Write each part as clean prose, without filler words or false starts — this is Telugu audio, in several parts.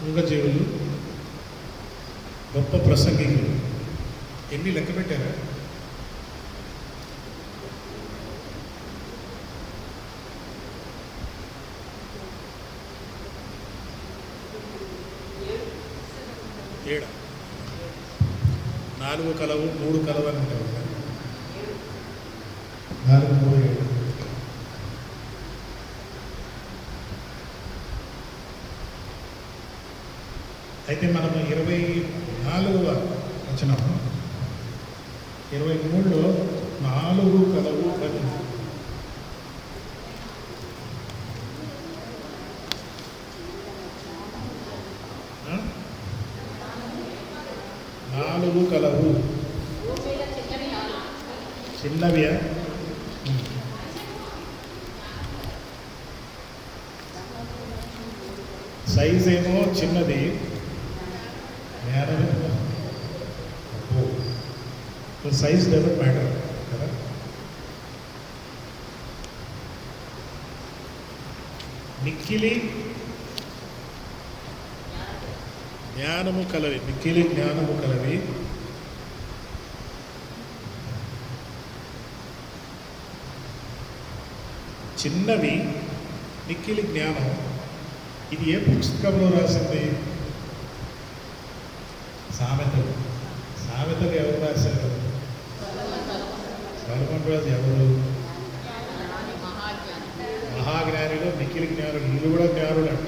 మూగజీవులు, గొప్ప ప్రసంగికులు. ఎన్ని లెక్క పెట్టారా? ఏడా? 4 కలవు 3 కలవు అని ఉంటారు కదా. 4, 3, 7. అయితే మనము 24వ వచనం 23లో 4 కలవు అని 4 కలవు చిన్నవియా? సైజ్ ఏమో చిన్నది, సైజ్ డజంట్ మ్యాటర్ కదా. మిక్కిలి జ్ఞానము కలవి, మిక్కిలి జ్ఞానము కలవి, చిన్నవి, మిక్కిలి జ్ఞానం. ఇది ఏ పుస్తకంలో రాసింది? సామెతలు. సామెతలు ఎవరు రాశారు? సొలొమోను రాజు. ఎవరు? మహాజ్ఞానిలో మిక్కిలి జ్ఞానుడు. వీళ్ళు కూడా జ్ఞానుడు అంట.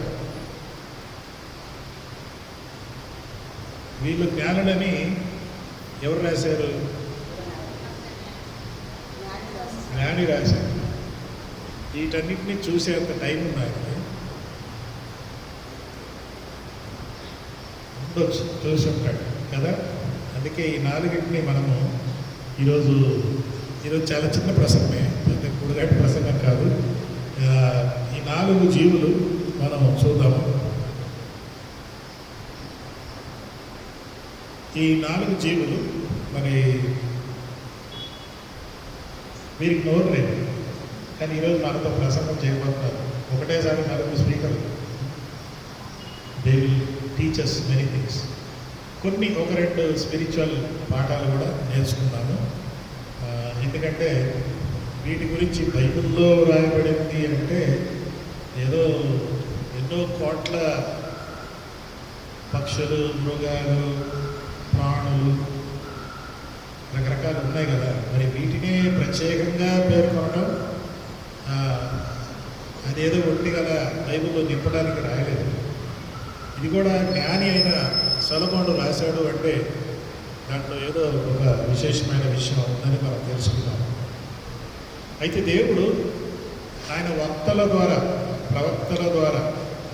వీళ్ళు జ్ఞానుడని ఎవరు రాశారు? జ్ఞాని రాశారు. వీటన్నిటిని చూసేంత టైం ఉన్నాయి ఉండొచ్చు, చూసి ఉంటాడు కదా. అందుకే ఈ 4ని మనము ఈరోజు చాలా చిన్న ప్రసంగమే, కూడగాటి ప్రసంగం కాదు. ఈ 4 జీవులు మనము చూద్దాము. ఈ 4 జీవులు మరి వీరికి నోరు లేదు, కానీ ఈరోజు మనతో ప్రసంగం చేయబోతున్నారు. ఒకటేసారి 4 స్పీకర్లు. They will teach us many things. కొన్ని 1-2 స్పిరిచువల్ పాఠాలు కూడా నేర్చుకున్నాము. ఎందుకంటే వీటి గురించి బైబిల్లో రాయబడింది అంటే ఏదో ఎన్నో కోట్ల పక్షులు, మృగాలు, ప్రాణులు రకరకాలు ఉన్నాయి కదా. మరి వీటినే ప్రత్యేకంగా పేర్కొనడం అదేదో ఒట్టి కదా బైబిల్లో నింపడానికి రాయలేదు. ఇది కూడా జ్ఞాని అయిన సొలొమోను రాశాడు అంటే దాంట్లో ఏదో ఒక విశేషమైన విషయం ఉందని మనం తెలుసుకున్నాం. అయితే దేవుడు ఆయన వక్తల ద్వారా, ప్రవక్తల ద్వారా,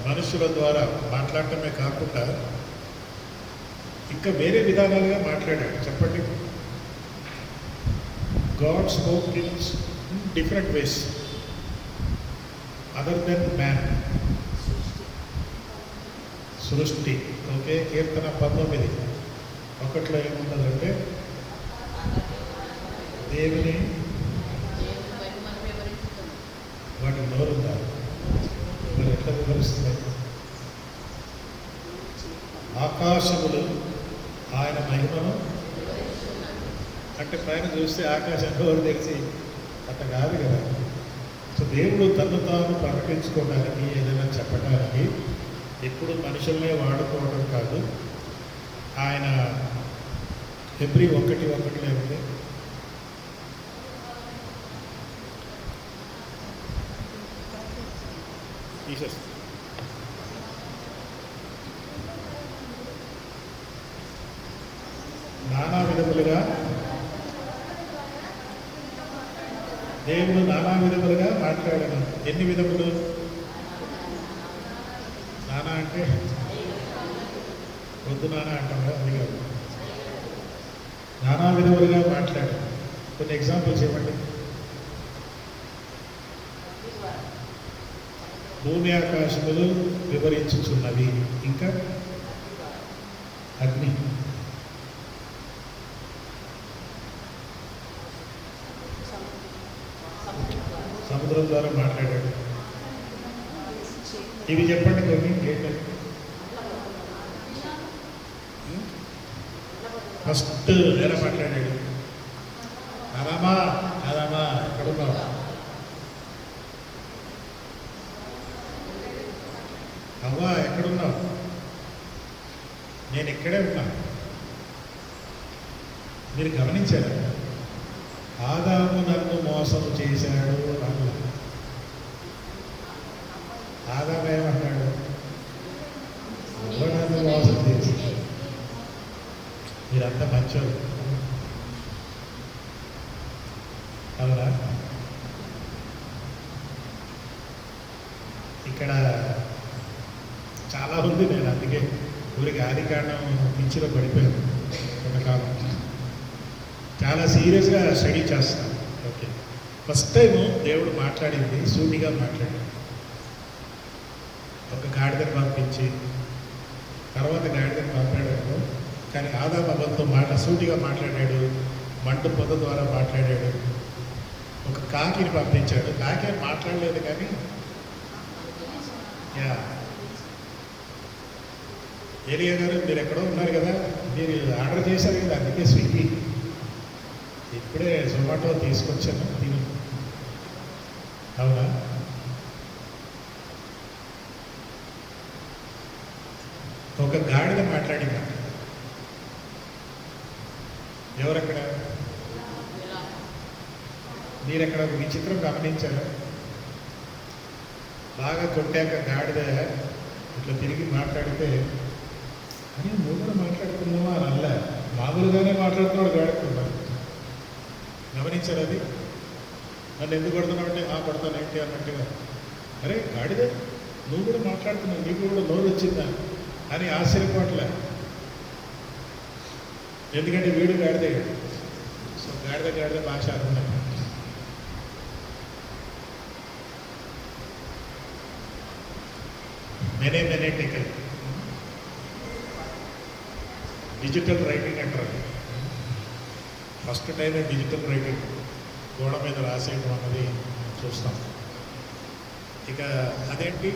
మనుషుల ద్వారా మాట్లాడటమే కాకుండా ఇంకా వేరే విధానాలుగా మాట్లాడాడు. చెప్పండి. God spoke in different ways other than man. సృష్టి. ఓకే. కీర్తన 19:1 ఏముంటుందంటే దేవుని వాటి నోరుందా? మరి ఎట్లా వివరిస్తున్నాయి? ఆకాశములు ఆయన మహిమను అంటే పైన చూస్తే ఆకాశం నోరు తెలిసి అట్ట కాదు కదా. సో దేవుడు తను తాను ప్రకటించుకోవడానికి, ఏదైనా చెప్పడానికి ఎప్పుడు మనుషుల్నే వాడుకోవడం కాదు. ఆయన హెబ్రీ 1:1 ఏమిటి? తీసేస్తుంది. నానా విధములుగా దేవుడు నానా విధములుగా మాట్లాడను. ఎన్ని విధములు? నానా అంటే వద్దు నానా అంటాం కదా, అది కాదు. నానా విధములుగా మాట్లాడు. కొన్ని ఎగ్జాంపుల్స్ ఇవ్వండి. భూమి ఆకాశములు వివరించుచున్నవి. ఇంకా అగ్ని, సముద్రం ద్వారా మాట్లాడాడు. ఇవి చెప్పండి కొన్ని. ఏంటంటే ఫస్ట్ ఎలా మాట్లాడాడు? ఆదామా, ఆదామా ఎక్కడున్నావు? అవ్వా ఎక్కడున్నావు? నేను ఇక్కడే ఉన్నా. మీరు గమనించారా? ఆదాము నన్ను మోసం చేశాడు అన్న. ఆదాము ఏమన్నాడు? అవ్వ నన్ను మోసం చేసి. మీరంతా మంచోళ్ళు, అవునా? ఇక్కడ చాలా ఉంది. నేను అందుకే ఊరికి ఆదికాండం పిచ్చిలో పడిపోయాను కొంతకాలం. చాలా సీరియస్గా స్టడీ చేస్తాను. ఓకే, ఫస్ట్ టైము దేవుడు మాట్లాడింది సూటిగా మాట్లాడాడు. ఒక గాడిదని పంపించి తర్వాత గాడిదని పంపాడు. కానీ ఆదాము అవ్వతో సూటిగా మాట్లాడాడు. మంటు పొద ద్వారా మాట్లాడాడు. ఒక కాకిని పంపించాడు. కాకి మాట్లాడలేదు కానీ ఏలియా గారు మీరు ఎక్కడో ఉన్నారు కదా, మీరు ఆర్డర్ చేశారు కదా, అందుకే స్విగ్గీ ఇప్పుడే జొమాటో తీసుకొచ్చాను తిను. అవునా? ఒక గాడిద మాట్లాడింది. ఎవరక్కడ? మీరెక్కడ ఒక విచిత్రం గమనించారా? బాగా కొట్టాక గాడిద ఇట్లా తిరిగి మాట్లాడితే అని నువ్వు కూడా మాట్లాడుతున్నావా అని అల్ల, మామూలుగానే మాట్లాడుతున్నాడు గాడుతున్నాడు. గమనించారు అది? నన్ను ఎందుకు కొడుతున్నావు అంటే కొడతాను ఏంటి అన్నట్టుగా. అరే గాడిద, నువ్వు కూడా మాట్లాడుతున్నావు, నీకు కూడా నోరు వచ్చిందా అని ఆశ్చర్యపోవట్లే. ఎందుకంటే వీడు గాడిదయ్యాడు. సో గాడిద భాష అర్థం. మెనేటికల్ డిజిటల్ రైటింగ్ అంటారు. ఫస్ట్ టైం డిజిటల్ రైటింగ్ గోడ మీద రాసేయడం అన్నది చూస్తాం. ఇక అదేంటి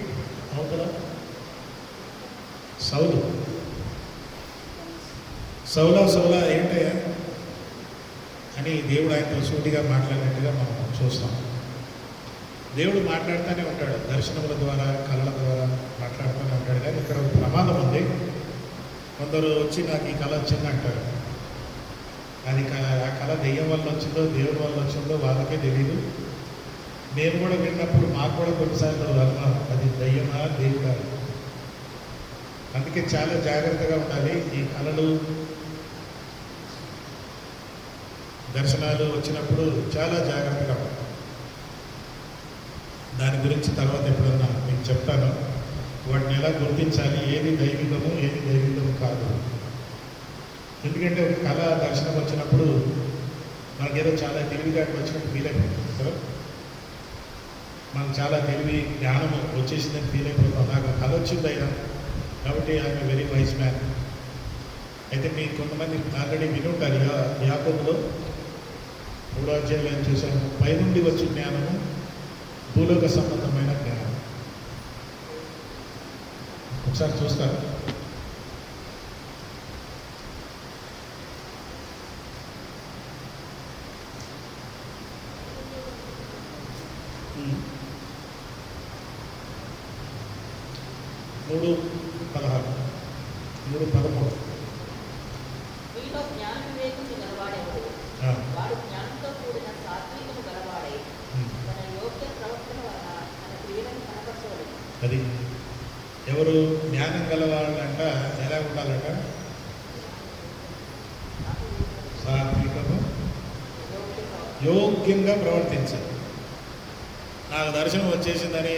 అవతల సౌలా ఏంటయ్యా అని దేవుడు ఆయనతో సూటిగా మాట్లాడినట్టుగా మనం చూస్తాం. దేవుడు మాట్లాడుతూనే ఉంటాడు, దర్శనముల ద్వారా కళల ద్వారా మాట్లాడుతూనే ఉంటాడు. కానీ ఇక్కడ ఒక ప్రమాదం ఉంది. కొందరు వచ్చి నాకు ఈ కళ వచ్చింది అంటారు. అది ఆ కళ దెయ్యం వల్ల వచ్చిందో దేవుడి వల్ల వచ్చిందో వాళ్ళకే తెలియదు. మేము కూడా విన్నప్పుడు మాకు కూడా కొన్నిసార్లు అది దెయ్యమా దేవుడా. అందుకే చాలా జాగ్రత్తగా ఉండాలి. ఈ కళలు దర్శనాలు వచ్చినప్పుడు చాలా జాగ్రత్తగా ఉండాలి. దాని గురించి తర్వాత ఎప్పుడన్నా మీకు చెప్తాను. వాటిని ఎలా గుర్తించాలి, ఏది దైవికము ఏది దైవికము కాదు. ఎందుకంటే ఒక కళ దర్శనం వచ్చినప్పుడు మనకేదో చాలా తెలివిగా వచ్చినట్టు ఫీల్ అయిపోతుంది కదా. మనకు చాలా తెలివి జ్ఞానము వచ్చేసిందని ఫీల్ అయిపోతాం. నాకు కళ వచ్చిందయ్యా కాబట్టి ఆయన వెరీ వైజ్ మ్యాన్. అయితే మీకు కొంతమంది ఆల్రెడీ వినుంటారు. యాకోబులో 3వ అధ్యాయంలో చూసాము, పైనుండి వచ్చిన జ్ఞానము భూలోక సంబంధమైన జ్ఞానం. ఒకసారి చూస్తారు. మూడు 16, 3:13. మీలో జ్ఞాన వివేకము గలవాడెవడు? వాడు జ్ఞానంతో కూడిన సాత్వికము గలవాడై తన యోగ్య ప్రవర్తన వలన తన క్రియలను కనపరచవలెను. అది ఎవరు జ్ఞానం గలవాళ్ళంట ఎలా ఉండాలంట? సాత్వికము, యోగ్యంగా ప్రవర్తించాలి. నాకు దర్శనం వచ్చేసిందని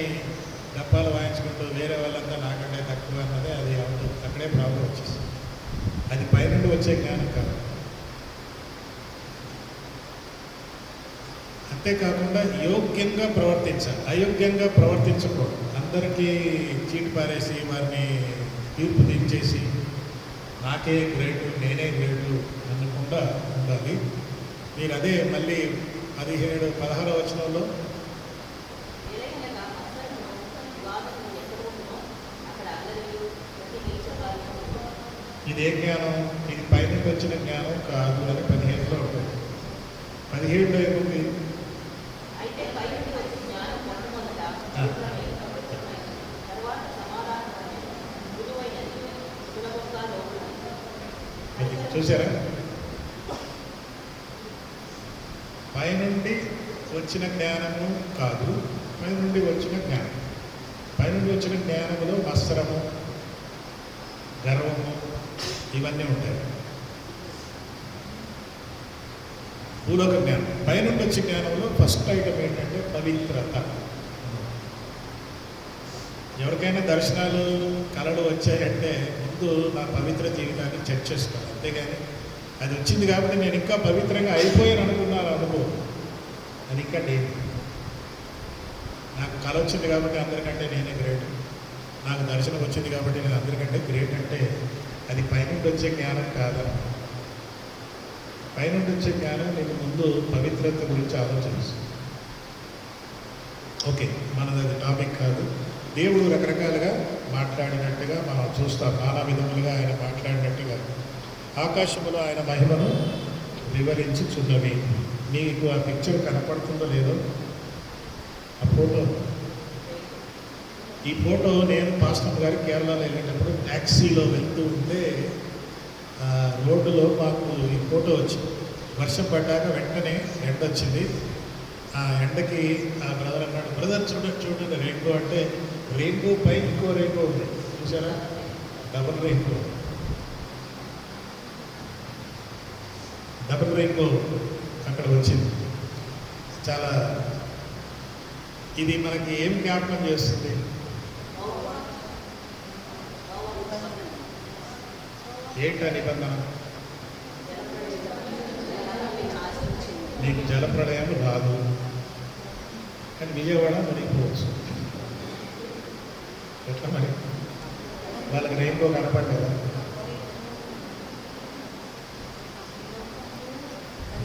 డబ్బాలు వాయించుకుంటూ వేరే వాళ్ళంతా నాకంటే తక్కువ అన్నదే అది అవుతుంది. అక్కడే ప్రాబ్లం వచ్చేసింది. అది పైనుండి వచ్చే జ్ఞానం కాదు. అంతేకాకుండా యోగ్యంగా ప్రవర్తించాలి, అయోగ్యంగా ప్రవర్తించకూడదు. అందరికీ చీటి పారేసి వారిని తీర్పు దించేసి నాకే గ్రేటు నేనే గ్రేటు అనకుండా ఉండాలి. మీరు అదే మళ్ళీ 16వ వచనంలో ఇదే జ్ఞానం, ఇది పైనుండి వచ్చిన జ్ఞానం కాదు అని 15లో ఉంటుంది. 17లో ఏముంది? అయితే పై నుండి వచ్చే జ్ఞానం మొట్టమొదట ఆ. పవిత్రమైన, తరువాత సమాధానమైన, మృదువైనది, సులభంగా అది లోబడినది. చూసారా? పైనుండి వచ్చిన జ్ఞానము కాదు, పైనుండి వచ్చిన జ్ఞానం. పైనుండి వచ్చిన జ్ఞానములో వస్త్రము, గర్వము ఇవన్నీ ఉంటాయి. భూలోక జ్ఞానం. పైనుండి వచ్చే జ్ఞానంలో ఫస్ట్ ఐటమ్ ఏంటంటే పవిత్రత. ఎవరికైనా దర్శనాలు కళలు వచ్చాయంటే ముందు నా పవిత్ర జీవితాన్ని చెక్ చేసుకోవాలి. అంతేగాని అది వచ్చింది కాబట్టి నేను ఇంకా పవిత్రంగా అయిపోయాను అనుకున్నాను అనుభవం, అది ఇంకా లేదు. నాకు కళ వచ్చింది కాబట్టి అందరికంటే నేనే గ్రేట్, నాకు దర్శనం వచ్చింది కాబట్టి నేను అందరికంటే గ్రేట్ అంటే అది పైనుండి వచ్చే జ్ఞానం కాదా? పైనుండి వచ్చే జ్ఞానం నీకు ముందు పవిత్రత గురించి ఆలోచిస్తుంది. ఓకే, మనది అది టాపిక్ కాదు. దేవుడు రకరకాలుగా మాట్లాడినట్టుగా మనం చూస్తాం, నానా విధములుగా ఆయన మాట్లాడినట్టుగా. ఆకాశంలో ఆయన మహిమను వివరించి చున్నవి. నీకు ఆ పిక్చర్ కనపడుతుందో లేదో ఆ ఫోటో. ఈ ఫోటో నేను పాస్టర్ గారు కేరళలో వెళ్ళేటప్పుడు ట్యాక్సీలో వెళ్తూ ఉంటే రోడ్డులో మాకు ఈ ఫోటో వచ్చింది. వర్షం పడ్డాక వెంటనే ఎండ వచ్చింది. ఆ ఎండకి ఆ బ్రదర్ అన్నాడు, బ్రదర్ చూడండి చూడండి రెయిన్బో అంటే, రెయిన్బో పై ఇంకో రెయిన్బో ఉంది చూసారా, డబుల్ రెయిన్బో. డబుల్ రెయిన్బో అక్కడ వచ్చింది. చాలా ఇది మనకి ఏం జ్ఞాపకం చేస్తుంది? ఏంటా నిబంధన? నీకు జలప్రళయం రాదు, కానీ విజయవాడ మునిగిపోవచ్చు. ఎట్లా మరి? వాళ్ళకి రెయిన్బో కనపడలేదా?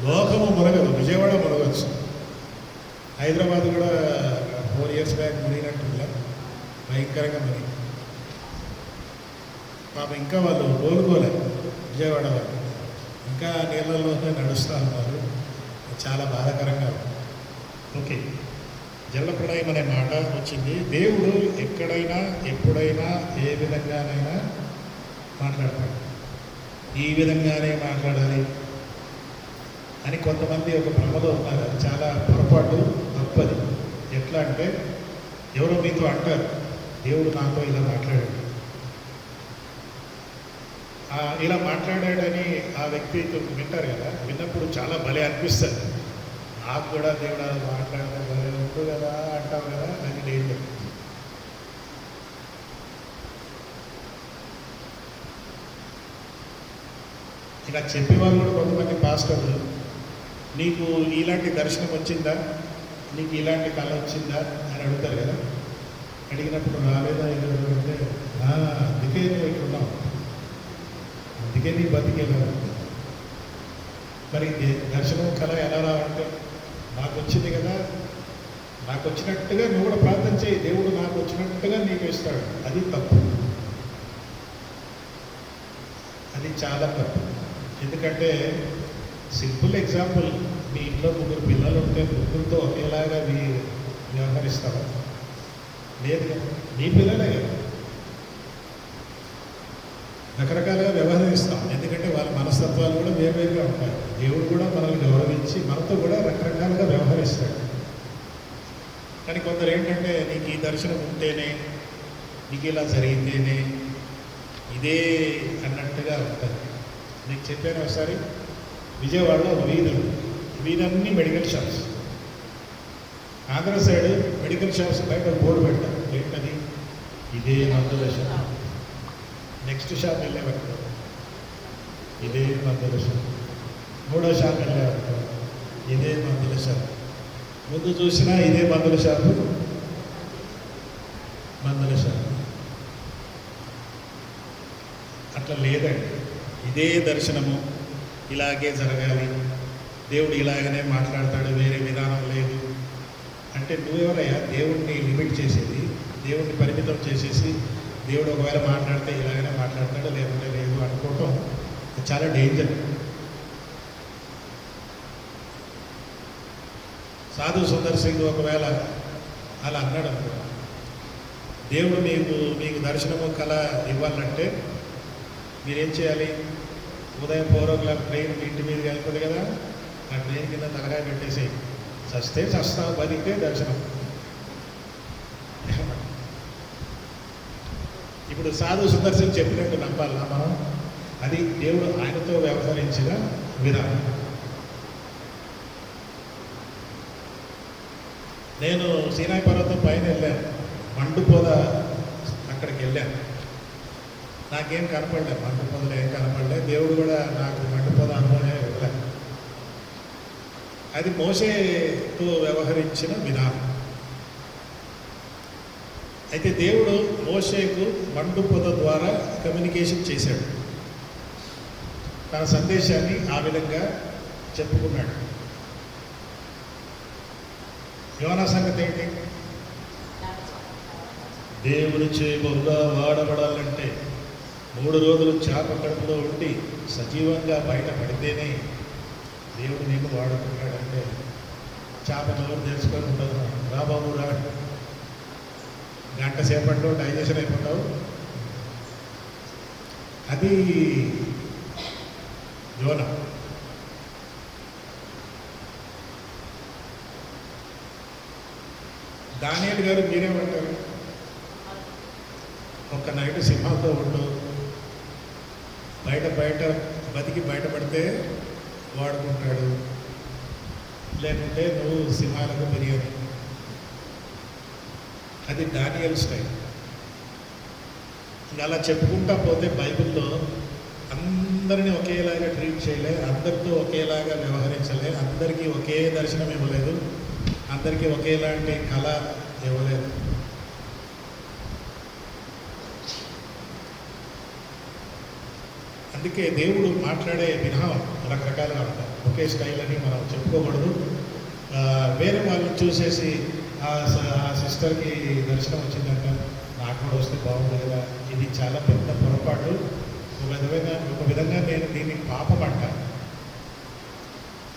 లోకము మునగదు, విజయవాడ మునగవచ్చు. హైదరాబాద్ కూడా 4 years బ్యాక్ మునిగినట్టుందా? భయంకరంగా మునిగి పాప ఇంకా వాళ్ళు కోలుకోలేదు. విజయవాడ వాళ్ళు ఇంకా నీళ్ళల్లోనే నడుస్తూ ఉన్నారు. చాలా బాధాకరంగా ఉంది. ఓకే, జలప్రళయం అనే మాట వచ్చింది. దేవుడు ఎక్కడైనా ఎప్పుడైనా ఏ విధంగానైనా మాట్లాడతాడు. ఈ విధంగానే మాట్లాడాలి అని కొంతమంది ఒక భ్రమలో ఉన్నారు. అది చాలా పొరపాటు, తప్పది. ఎట్లా అంటే ఎవరో మీతో అంటారు, దేవుడు నాతో ఇలా మాట్లాడాడు, ఇలా మాట్లాడాడని ఆ వ్యక్తి వింటారు కదా. విన్నప్పుడు చాలా భలే అనిపిస్తుంది. నాకు కూడా దేవుడు అలా మాట్లాడడం భలే ఉంటుంది కదా అంటాం కదా, అది లేదు. ఇలా చెప్పేవాళ్ళు కూడా కొంతమంది పాస్టర్లు, నీకు ఇలాంటి దర్శనం వచ్చిందా, నీకు ఇలాంటి కళ వచ్చిందా అని అడుగుతారు కదా. అడిగినప్పుడు రాలేదా ఇలా అంటే, అందుకే నువ్వు ఇక్కడ ఉన్నావు, అందుకే నీ బతికేలా ఉంది. మరి దర్శనం కళ ఎలా రావంటే, నాకు వచ్చింది కదా, నాకు వచ్చినట్టుగా నువ్వు కూడా ప్రార్థన చేయి, దేవుడు నాకు వచ్చినట్టుగా నీకు ఇస్తాడు. అది తప్పు, అది చాలా తప్పు. ఎందుకంటే సింపుల్ ఎగ్జాంపుల్, మీ ఇంట్లో 3 పిల్లలు ఉంటే 3తో ఒకేలాగా వ్యవహరిస్తావా? లేదు కదా, నీ పిల్లలే కదా. రకరకాలుగా వ్యవహరిస్తాం, ఎందుకంటే వాళ్ళ మనస్తత్వాలు కూడా వేరువేరుగా ఉంటాయి. దేవుడు కూడా మనల్ని గౌరవించి మనతో కూడా రకరకాలుగా వ్యవహరిస్తాడు. కానీ కొందరు ఏంటంటే, నీకు ఈ దర్శనం ఉంటేనే, నీకు ఇలా జరిగితేనే, ఇదే అన్నట్టుగా ఉంటుంది. నీకు చెప్పాను ఒకసారి, విజయవాడలో వీధన్నీ medical shops. Andhra side medical shops బయట బోర్డు పెట్టారు, ఏంటది, ఇదే మందుల షాప్. నెక్స్ట్ షాప్ వెళ్ళేవారు, ఇదే మందుల షాప్. 3వ షాప్ వెళ్ళేవారు, ఇదే మందుల షాప్. ముందు చూసినా ఇదే మందుల షాపు, మందుల షాపు. అట్లా లేదండి, ఇదే దర్శనము, ఇలాగే జరగాలి, దేవుడు ఇలాగనే మాట్లాడతాడు, వేరే విధానం లేదు అంటే నువ్వెవరయ్యా దేవుడిని లిమిట్ చేసేది, దేవుడిని పరిమితం చేసేసి దేవుడు ఒకవేళ మాట్లాడితే ఇలాగనే మాట్లాడతాడు లేకుంటే లేదు అనుకోవటం అది చాలా డేంజర్. సాధు సుందర్ సింగ్ ఒకవేళ అలా అన్నాడు అనుకో, దేవుడు మీకు దర్శనము కళ ఇవ్వాలంటే మీరేం చేయాలి? ఉదయం 4 o'clock ట్రైన్ ఇంటి మీద వెళ్తుంది కదా, ఆ ట్రైన్ కింద తలకాయ పెట్టేసి చస్తే చస్తావు, బతికితే దర్శనం. ఇప్పుడు సాధు సుందర్ సింగ్ చెప్పినట్టు నమ్మాలా మనం? అది దేవుడు ఆయనతో వ్యవహరించిన విధానం. నేను సీనాయి పర్వతం పైన వెళ్ళాను, మండుపోద అక్కడికి వెళ్ళాను. నాకేం కనపడలేదు, మండుపోదలు ఏం కనపడలేదు. దేవుడు కూడా నాకు మండుపోద అనుభవం ఇవ్వలేదు. అది మోషేతో వ్యవహరించిన విధానం. అయితే దేవుడు మోషేకు మండుపొద ద్వారా కమ్యూనికేషన్ చేశాడు, తన సందేశాన్ని ఆ విధంగా చెప్పుకున్నాడు. యోనా సంగతి ఏంటి? దేవుని చేయబోగా వాడబడాలంటే 3 రోజులు చేప కడుపులో ఉండి సజీవంగా బయటపడితేనే దేవుడు నీకు వాడుకుంటాడంటే చేప నోరు తెలుసుకొని ఉండదు. రా బాబు రా, గంట సేపట్లో డైజెషన్ అయిపోతావు. అది యోనా. దానియేలు గారు మీరేమంటారు? ఒక నైట్ సింహాలతో ఉండు, బయట బతికి బయటపడితే వాడుకుంటాడు, లేకుంటే నువ్వు సింహాలకు బిర్యానీ. అది దానియేలు స్టైల్. అలా చెప్పుకుంటా పోతే బైబిల్లో అందరినీ ఒకేలాగా ట్రీట్ చేయలే, అందరితో ఒకేలాగా వ్యవహరించలే, అందరికీ ఒకే దర్శనం ఇవ్వలేదు, అందరికీ ఒకేలాంటి కళ ఇవ్వలేదు. అందుకే దేవుడు మాట్లాడే విధానం రకరకాలుగా ఉంటాయి. ఒకే స్టైల్ అని మనం చెప్పుకోకూడదు. వేరే వాళ్ళు చూసేసి ఆ సిస్టర్కి దర్శనం వచ్చిందంట, నాకు కూడా వస్తే బాగుంది కదా. ఇది చాలా పెద్ద పొరపాటు. ఒక విధంగా నేను దీన్ని పాపం అంటాను.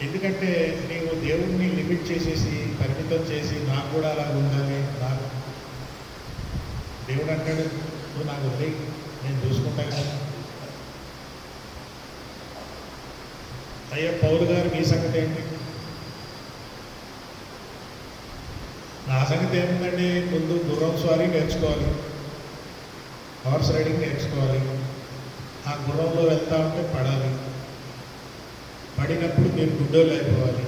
ఎందుకంటే నీవు దేవుడిని లిమిట్ చేసేసి పరిమితం చేసి నాకు కూడా అలా ఉండాలి, నాకు దేవుడు అంటాడు నువ్వు నాకు వదిలే, నేను చూసుకుంటాను కదా. అయ్యా పౌలు గారు మీ సంగతి ఏంటి? నా సంగతి ఏముందండి? ముందు గుర్రం స్వారీ నేర్చుకోవాలి, హార్స్ రైడింగ్ నేర్చుకోవాలి. ఆ గుర్రంలో వెళ్తా ఉంటే పడాలి, పడినప్పుడు మీరు గుడ్డోలు అయిపోవాలి,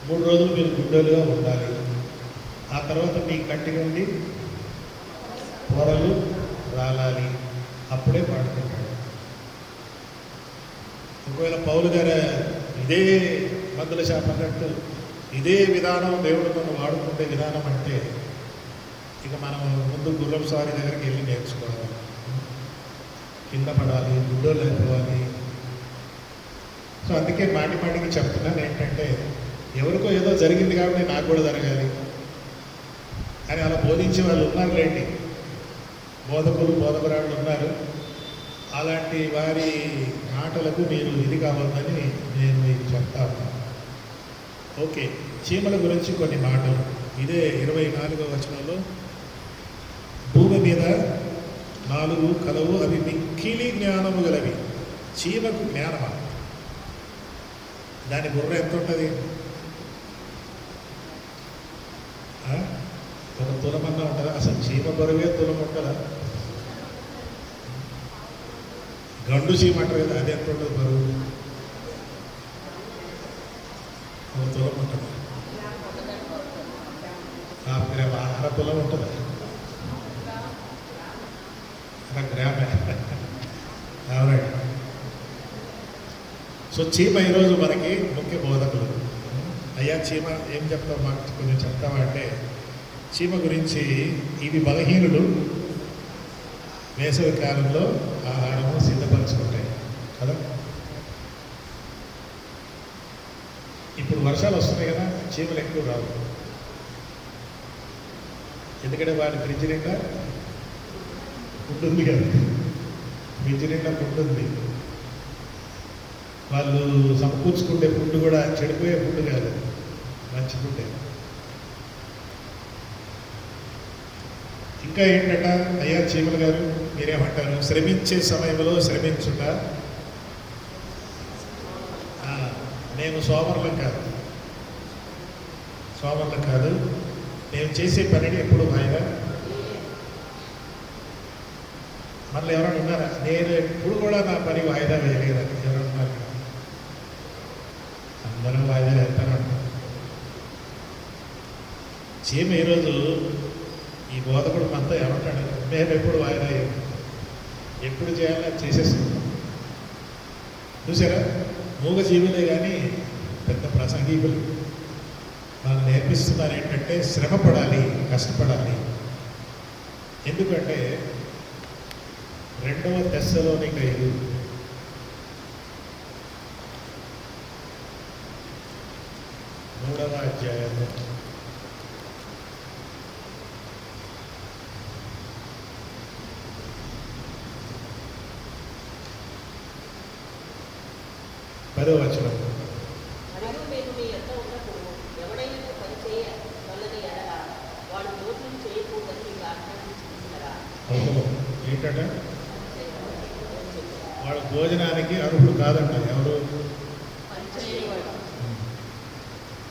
3 రోజులు మీరు గుడ్డోలుగా ఉండాలి. ఆ తర్వాత మీ కంటి నుండి పొరలు రాలాలి, అప్పుడే పాడుకుంటాడు. ఒకవేళ పౌలు గారు ఇదే మందుల శాప అన్నట్టు ఇదే విధానం దేవుడు మనం వాడుకుంటే విధానం అంటే ఇక మనం ముందు గుర్రం స్వారీ దగ్గరికి వెళ్ళి నేర్చుకోవాలి, కింద పడాలి, గుడ్డోలు అయిపోవాలి. సో అందుకే మాటికి చెప్తున్నాను ఏంటంటే, ఎవరికో ఏదో జరిగింది కాబట్టి నాకు కూడా జరగాలి అని అలా బోధించే వాళ్ళు ఉన్నారులేండి, బోధకురాళ్ళు ఉన్నారు. అలాంటి వారి మాటలకు మీరు ఇది కావద్దని నేను మీకు చెప్తాను. ఓకే, చీమల గురించి కొన్ని మాటలు. ఇదే 24వ వచనంలో, భూమి మీద 4 కలవు, అవి మిక్కిలి జ్ఞానము గలవి. చీమకు జ్ఞానమా? దాని బుర్ర ఎంత ఉంటుంది? ఒక తులమన్నా ఉంటుందా? అసలు చీమ బరువే తులం ఉంటుందా? గండు చీమ అంటారు కదా, అది ఎంత ఉంటుంది బరువు? ఒక తులం ఉంటుంది. 1/2 గ్రామ్, 1/2 తులం ఉంటుంది. 1/2 గ్రామే. అవునండి. సో చీమ ఈరోజు మనకి ముఖ్య బోధకులు. అయ్యా చీమ ఏం చెప్తావు, మాకు కొంచెం చెప్తావా అంటే, చీమ గురించి ఇవి బలహీనులు, వేసవి కాలంలో ఆహారము సిద్ధపరచుకుంటాయి కదా. ఇప్పుడు వర్షాలు వస్తున్నాయి కదా, చీమలు ఎక్కువ రావు. ఎందుకంటే వాడి ఫ్రిడ్జ్ నిండా ఫుడ్ ఉంది కదా, ఫ్రిడ్జ్ నిండా ఫుడ్ ఉంది. వాళ్ళు సమకూర్చుకుంటే ఫుడ్ కూడా చెడిపోయే ఫుడ్ కాదు, మంచి ఫుడ్డే. ఇంకా ఏంటంట అయ్యా చీమల గారు, మీరేమంటారు? శ్రమించే సమయంలో శ్రమించుట మేము సోమరులం కాదు, సోమరులం కాదు. మేము చేసే పనిని ఎప్పుడు వాయిదా. మళ్ళీ ఎవరైనా ఉన్నారా? నేను ఎప్పుడు కూడా నా పని వాయిదా వేయలేదని ఎవరైనా ఉన్నారు? అందరూ వాయిదా వేస్తాను అంటారు. చీమ ఈరోజు ఈ బోధకుడు అంతా ఏమంటాడు? మేము ఎప్పుడు వాయిదా వేయం, ఎప్పుడు చేయాలో చేసేసుకుంటాం. చూసారా? మూగ జీవులే కానీ పెద్ద ప్రసంగికులు వాళ్ళు నేర్పిస్తున్నారు ఏంటంటే శ్రమ పడాలి, కష్టపడాలి. ఎందుకంటే 2వ తెస్సలోనిక 5 3వ అధ్యాయము 10వ వచనం. మరియు మేము మీ యొద్ద ఉన్నప్పుడు ఎవడైనా పని చేయవలెని ఎడల వాడు భోజనం చేయకూడదని మీకు ఆజ్ఞాపించుకుంటున్నారా? ఏంటంటే వాడు భోజనానికి అర్హుడు కాదంట. ఎవరు? పని చేయవాడు.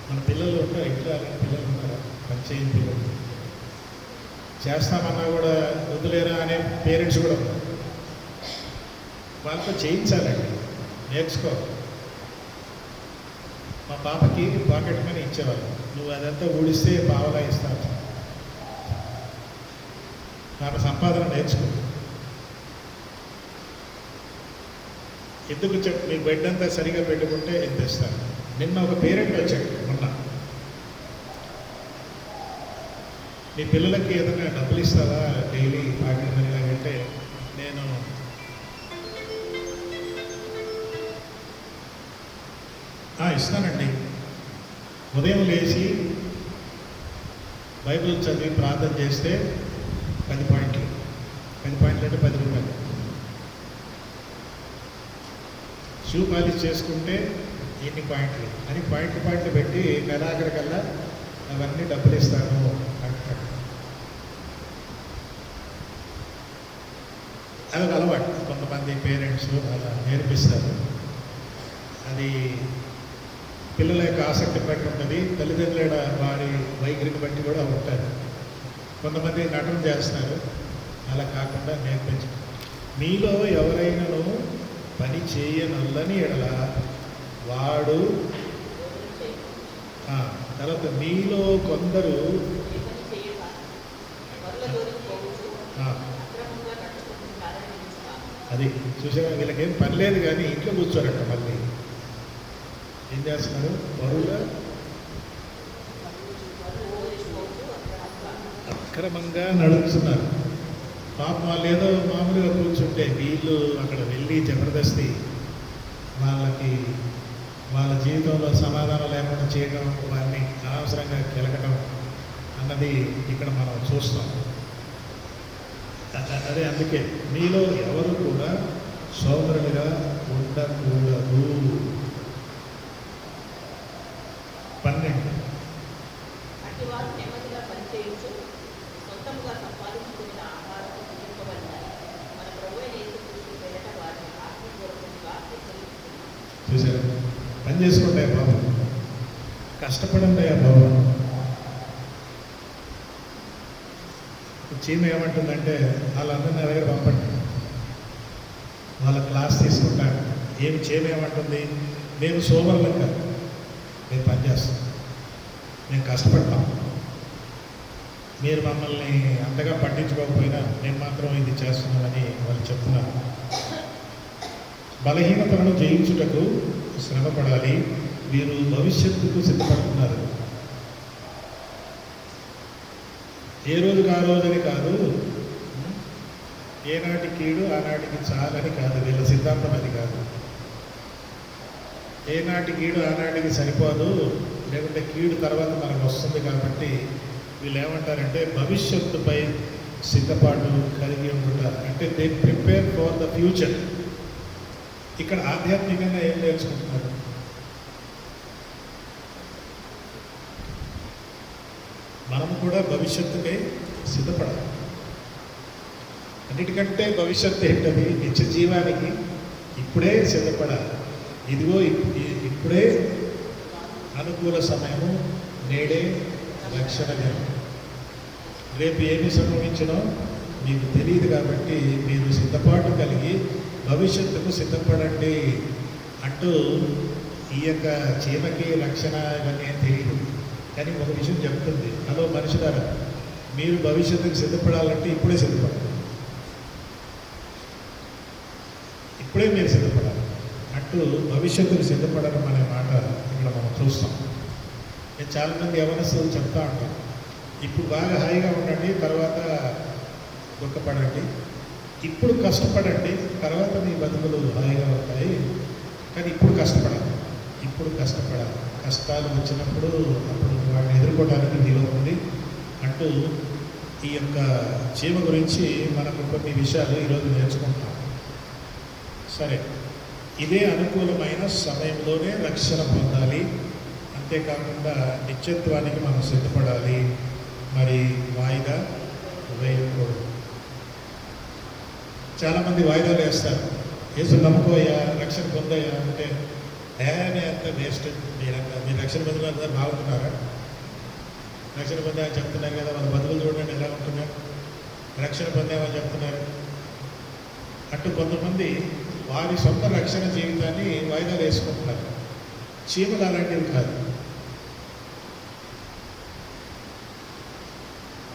మన పిల్లలు ఉంటారు, ఇంట్లో అలాంటి పిల్లలు ఉంటారా? పని చేయని పిల్లలు. చేస్తామన్నా కూడా వదిలేరా అనే పేరెంట్స్ కూడా ఉన్నారు. వాళ్ళతో చేయించాలండి, నేర్చుకోవాలి. మా పాపకి పాకెట్ మనీ ఇచ్చేవాళ్ళు. నువ్వు అదంతా ఊడిస్తే పావలా ఇస్తాను. నాకు సంపాదన నేర్చుకో. ఎందుకు మీ బెడ్ అంతా సరిగా పెట్టుకుంటే ఎంత ఇస్తాను. నిన్న ఒక పేరెంట్ వచ్చాడు మొన్న, మీ పిల్లలకి ఏదైనా డబ్బులు ఇస్తావా డైలీ పాకెట్ మనీ అంటే, నేను ఇస్తానండి. ఉదయం లేచి బైబిల్ చదివి ప్రార్థన చేస్తే 10 పాయింట్లు. 10 పాయింట్లు అంటే 10 రూపాయలు. షూ పాలిష్ చేసుకుంటే ఎన్ని పాయింట్లు అని పాయింట్లు పెట్టి నెలాఖరికల్లా అవన్నీ డబ్బులు ఇస్తాను అంటాడు. అదొక అలవాటు. కొంతమంది పేరెంట్స్ అలా నేర్పిస్తారు. అది పిల్లల యొక్క ఆసక్తిని బట్టి ఉంటుంది, తల్లిదండ్రుల వారి వైఖరిని బట్టి కూడా ఉంటుంది. కొంతమంది నటన చేస్తారు, అలా కాకుండా నేర్పించు. మీలో ఎవరైనాను పని చేయనొల్లని ఎడల వాడు, తర్వాత మీలో కొందరు అది చూసారా, వీళ్ళకేం పని లేదు కానీ ఇంట్లో కూర్చోరంట. మళ్ళీ ఏం చేస్తున్నారు? బరువుగా అక్రమంగా నడుస్తున్నారు. పాపం వాళ్ళు ఏదో మామూలుగా కూర్చుంటే వీళ్ళు అక్కడ వెళ్ళి జబర్దస్తి వాళ్ళకి వాళ్ళ జీవితంలో సమాధానం లేకుండా చేయడం, వారిని అనవసరంగా కెలకడం అన్నది ఇక్కడ మనం చూస్తాం. అదే అందుకే మీలో ఎవరు కూడా సోదరులుగా ఉండకూడదు. 12 అటివారు నెమ్మదిగా పనిచేయచ్చు, సొంతంగా సంపాదించుకున్న ఆహారం తినవలెనని మన ప్రభువైన యేసుక్రీస్తు పేరిట వారిని ఆత్మపూర్వకంగా హెచ్చరిస్తున్నాం. చూసారా? పని చేసుకుంటే బాబు, కష్టపడండి బాబు. చీమ ఏమంటుందంటే వాళ్ళందరినీ నా దగ్గర పంపండి, వాళ్ళ క్లాస్ తీసుకుంటాను. ఏమి చీమ ఏమంటుంది? మేము సోమరులం కాదు, మేము పనిచేస్తాం, మేము కష్టపడతాం. మీరు మమ్మల్ని అంతగా పట్టించుకోకపోయినా మేము మాత్రం ఇది చేస్తున్నామని వాళ్ళు చెప్తున్నారు. బలహీనతలను జయించుటకు శ్రమపడాలి, వీరు భవిష్యత్తుకు సిద్ధపడుతున్నారు. ఏ రోజుకి ఆ రోజని కాదు, ఏనాటి కీడు ఆనాటికి చాలని కాదు. వీళ్ళ సిద్ధాంతం అది కాదు. ఏనాటి కీడు ఆనాటికి సరిపోదు, లేకుంటే కీడు తర్వాత మనకు వస్తుంది. కాబట్టి వీళ్ళు ఏమంటారంటే భవిష్యత్తుపై సిద్ధపాటు కలిగి ఉంటారు. అంటే they prepare for the future. ఇక్కడ ఆధ్యాత్మికంగా ఏం నేర్చుకుంటున్నారు? మనము కూడా భవిష్యత్తుకై సిద్ధపడాలి. అన్నిటికంటే భవిష్యత్తు ఏంటది? నిత్య జీవానికి ఇప్పుడే సిద్ధపడాలి. ఇదిగో ఇప్పుడే అనుకూల సమయము, నేడే రక్షణ దినం. రేపు ఏమి సంభవించినో మీకు తెలియదు కాబట్టి మీరు సిద్ధపాటు కలిగి భవిష్యత్తుకు సిద్ధపడండి అంటూ ఈ యొక్క చీమకి రక్షణ ఇవన్నీ ఏం తెలియదు. కానీ ఒక విషయం చెప్తుంది, హలో మనుషులారా, మీరు భవిష్యత్తుకు సిద్ధపడాలంటే ఇప్పుడే సిద్ధపడాలి. ఇప్పుడే మీరు సిద్ధపడాలి అంటూ భవిష్యత్తుకు సిద్ధపడడం అనే మాట ఇక్కడ మనం చూస్తాం. నేను చాలామంది యవనస్తులు చెప్తా ఉంటాను, ఇప్పుడు బాగా హాయిగా ఉండండి, తర్వాత దుఃఖపడండి. ఇప్పుడు కష్టపడండి, తర్వాత మీ బతుకులు హాయిగా ఉంటాయి. కానీ ఇప్పుడు కష్టపడాలి, ఇప్పుడు కష్టపడాలి. కష్టాలు వచ్చినప్పుడు అప్పుడు వాటిని ఎదుర్కోవడానికి వీలు ఉంది అంటూ ఈ యొక్క చీమ గురించి మనకు కొన్ని విషయాలు ఈరోజు నేర్చుకుంటాం. సరే, ఇదే అనుకూలమైన సమయంలోనే రక్షణ పొందాలి. అంతేకాకుండా నిత్యత్వానికి మనం సిద్ధపడాలి. మరి వాయిదా వేయకూడదు. చాలామంది వాయిదాలు వేస్తారు. యేసు నమ్ముకోయా, రక్షణ పొందయ్యా అంటే ఏమే అంత వేస్ట్. మీరు రక్షణ పొందిన అందరూ బాగుంటున్నారా? రక్షణ పొందామని చెప్తున్నారు కదా, మన బతుకులు చూడండి ఎలా ఉంటున్నారు, రక్షణ పొందామని చెప్తున్నారు అంటూ కొంతమంది వారి సొంత రక్షణ జీవితాన్ని వాయిదాలు వేసుకుంటున్నారు. చీమలు అలాంటివి కాదు.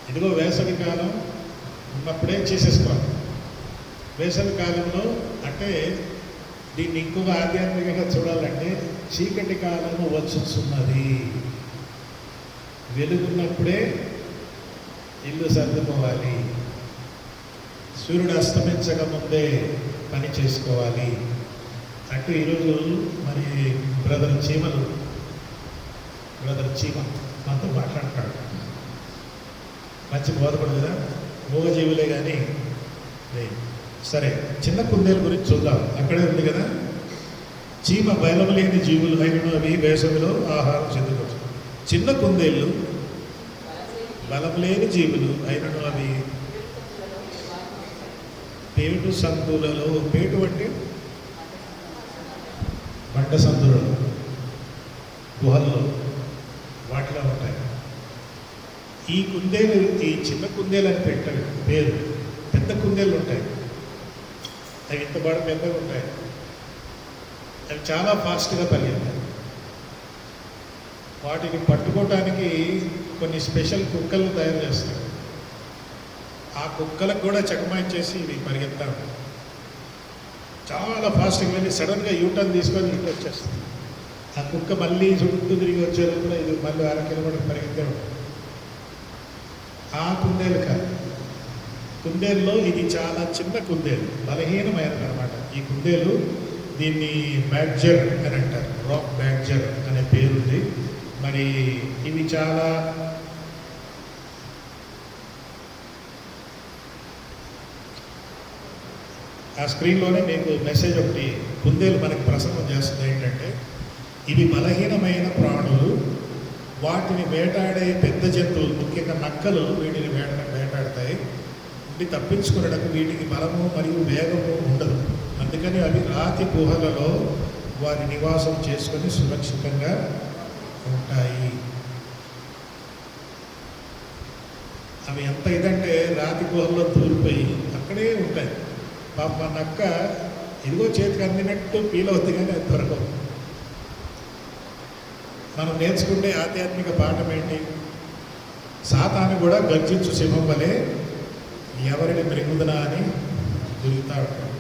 ఇదిగో వేసవి కాలం ఉన్నప్పుడే చేసేసుకోవాలి. వేసవి కాలంలో అంటే దీన్ని ఇంకొక ఆధ్యాత్మికంగా చూడాలంటే చీకటి కాలము వచ్చుతున్నది. వెలుగున్నప్పుడే ఇల్లు సర్దుకోవాలి. సూర్యుడు అస్తమించక ముందే పని చేసుకోవాలి అంటూ ఈరోజు మరి బ్రదర్ చీమ మనతో మాట్లాడతాడు. మంచి బోధపడు కదా, మూగజీవులే కానీ. సరే, చిన్న కుందేల గురించి చూద్దాం. అక్కడే ఉంది కదా, చీమ బలము లేని జీవులు అయినను అవి వేసవిలో ఆహారం చెందుకోవచ్చు. చిన్న కుందేళ్ళు బలం లేని జీవులు అయినను అవి పేటు సందులలో, పేటు అంటే బండ సందులలో, గుహల్లో వాటిలో ఉంటాయి. ఈ కుందేలు, ఈ చిన్న కుందేలు అని పెట్టాడు పేరు. పెద్ద కుందేళ్ళు ఉంటాయి, అవి ఇంత బాగా పెద్దగా ఉంటాయి. అవి చాలా ఫాస్ట్గా పరిగెత్తాయి. వాటిని పట్టుకోవటానికి కొన్ని స్పెషల్ కుక్కలను తయారు చేస్తారు. ఆ కుక్కలకు కూడా చకమాయించేసి ఇవి పరిగెత్తారు. చాలా ఫాస్ట్గా వెళ్ళి సడన్గా యూటర్న్ తీసుకొని ఇంటికి వచ్చేస్తుంది. ఆ కుక్క మళ్ళీ చుట్టూ తిరిగి వచ్చేది కూడా ఇది మళ్ళీ 1/2 కిలోమీటర్ పరిగెత్తే ఉంటుంది. ఆ కుందేలు కాదు. కుందేలులో ఇది చాలా చిన్న కుందేలు, బలహీనమైనది అనమాట. ఈ కుందేలు దీన్ని బ్యాడ్జర్ అని అంటారు, రాక్ బ్యాడ్జర్ అనే పేరుంది. మరి ఇవి చాలా ఆ స్క్రీన్లోనే మీకు మెసేజ్ ఒకటి, కుందేలు మనకి ప్రసంగం చేస్తుంది ఏంటంటే, ఇవి బలహీనమైన ప్రాణులు, వాటిని వేటాడే పెద్ద జంతువులు, ముఖ్యంగా నక్కలు వీటిని వేటాడతాయి. తప్పించుకునడానికి వీటికి బలము మరియు వేగము ఉండదు. అందుకని అవి రాతి గుహలలో వారి నివాసం చేసుకొని సురక్షితంగా ఉంటాయి. అవి ఎంత ఇదంటే రాతి గుహల్లో దూరిపోయి అక్కడే ఉంటాయి. పాప నక్క ఇదిగో చేతికి అందినట్టు ఫీల్ అవుతుంది, కానీ అది దొరకవు. మనం నేర్చుకుంటే ఆధ్యాత్మిక పాఠం ఏంటి? సాతాను కూడా గర్జించు సింహం వలె ఎవరిని మృంగుదనా అని దొరుకుతా ఉంటాడు.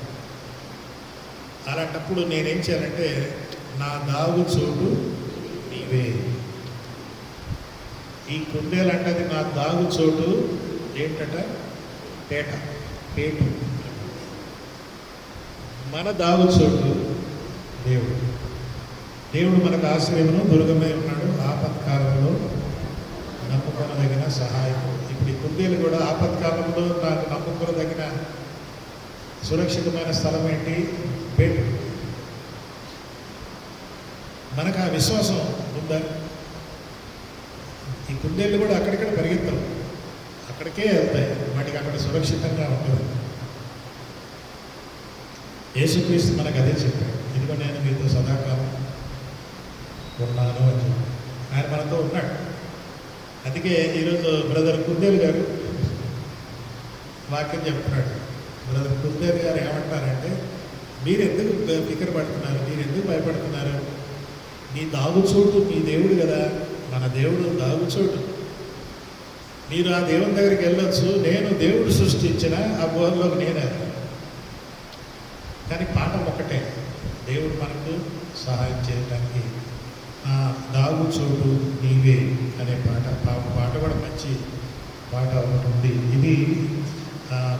అలాంటప్పుడు నేనేం చేయాలంటే, నా దాగు చోటు నీవే. ఈ కుందేలు అంటే నా దాగు చోటు ఏంటట? పేటు. మన దాగు చోటు దేవుడు. దేవుడు మనకు ఆశ్రయమును దుర్గమై ఉన్నాడు, ఆపత్కాలంలో నమ్ముకొనదగిన సహాయం. ఇప్పుడు ఈ కుందేలు కూడా ఆపత్కాలంలో నాకు నమ్ముకొనదగిన సురక్షితమైన స్థలం ఏంటి? పేటు. మనకు ఆ విశ్వాసం ఉందా? ఈ కుందేళ్ళు కూడా అక్కడిక్కడ పరిగెత్తవు, అక్కడికే వెళ్తాయి, వాటికి అక్కడ సురక్షితంగా ఉంటుంది. యేసుక్రీస్తు మనకు అదే చెప్పాడు, ఇదిగో నేను మీతో సదాకాలం ఉన్నాను అని చెప్పి ఆయన మనతో ఉన్నాడు. అందుకే ఈరోజు బ్రదర్ కుందేలు గారు వాక్యం చెప్తున్నాడు. బ్రదర్ కుందేలు గారు ఏమంటారంటే, మీరు ఎందుకు ఫికర్ పడుతున్నారు, మీరు ఎందుకు భయపడుతున్నారు? నీ దాగుచోటు మీ దేవుడు కదా, మన దేవుడు దాగుచోటు. మీరు ఆ దేవుని దగ్గరికి వెళ్ళొచ్చు, నేను దేవుడు సృష్టించిన ఆ గుహలోకి నేనే. కానీ పాఠం ఒకటే, దేవుడు మనకు సహాయం చేయడానికి దాగుచోటు నీవే అనే పాట కూడా మంచి పాట ఒకటి ఉంది. ఇది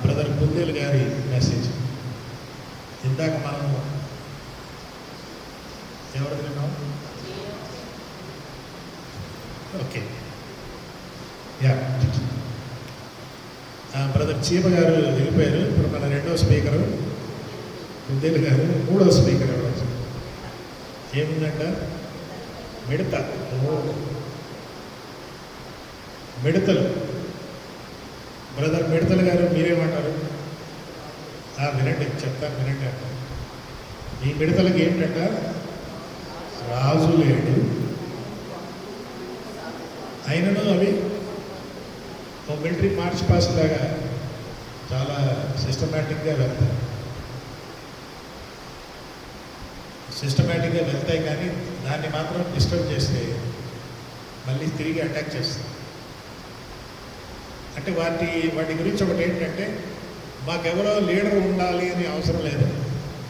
బ్రదర్ కుందేలు గారి మెసేజ్. ఇందాక మనం ఎవరు విన్నాం? ఓకే, యా, బ్రదర్ చీమ గారు వెళ్ళిపోయారు. ఇప్పుడు మన రెండవ స్పీకరు కుందేలు గారు, మూడవ స్పీకర్ ఎవరు? ఏముందంట? మిడత. మిడతలు. బ్రదర్ మిడతలు గారు మీరేమంటారు? వినండి, చెప్తాను, వినండి అంట. ఈ మిడతలకి ఏమిటంట? రాజు లేడు, అయినను అవి ఒక మిలిటరీ మార్చ్ పాస్ట్ లాగా చాలా సిస్టమేటిక్గా వెళ్తాయి. కానీ దాన్ని మాత్రం డిస్టర్బ్ చేస్తే మళ్ళీ తిరిగి అటాక్ చేస్తాయి. అంటే వాటి గురించి ఒకటి ఏంటంటే, మాకెవరో లీడర్ ఉండాలి అని అవసరం లేదు,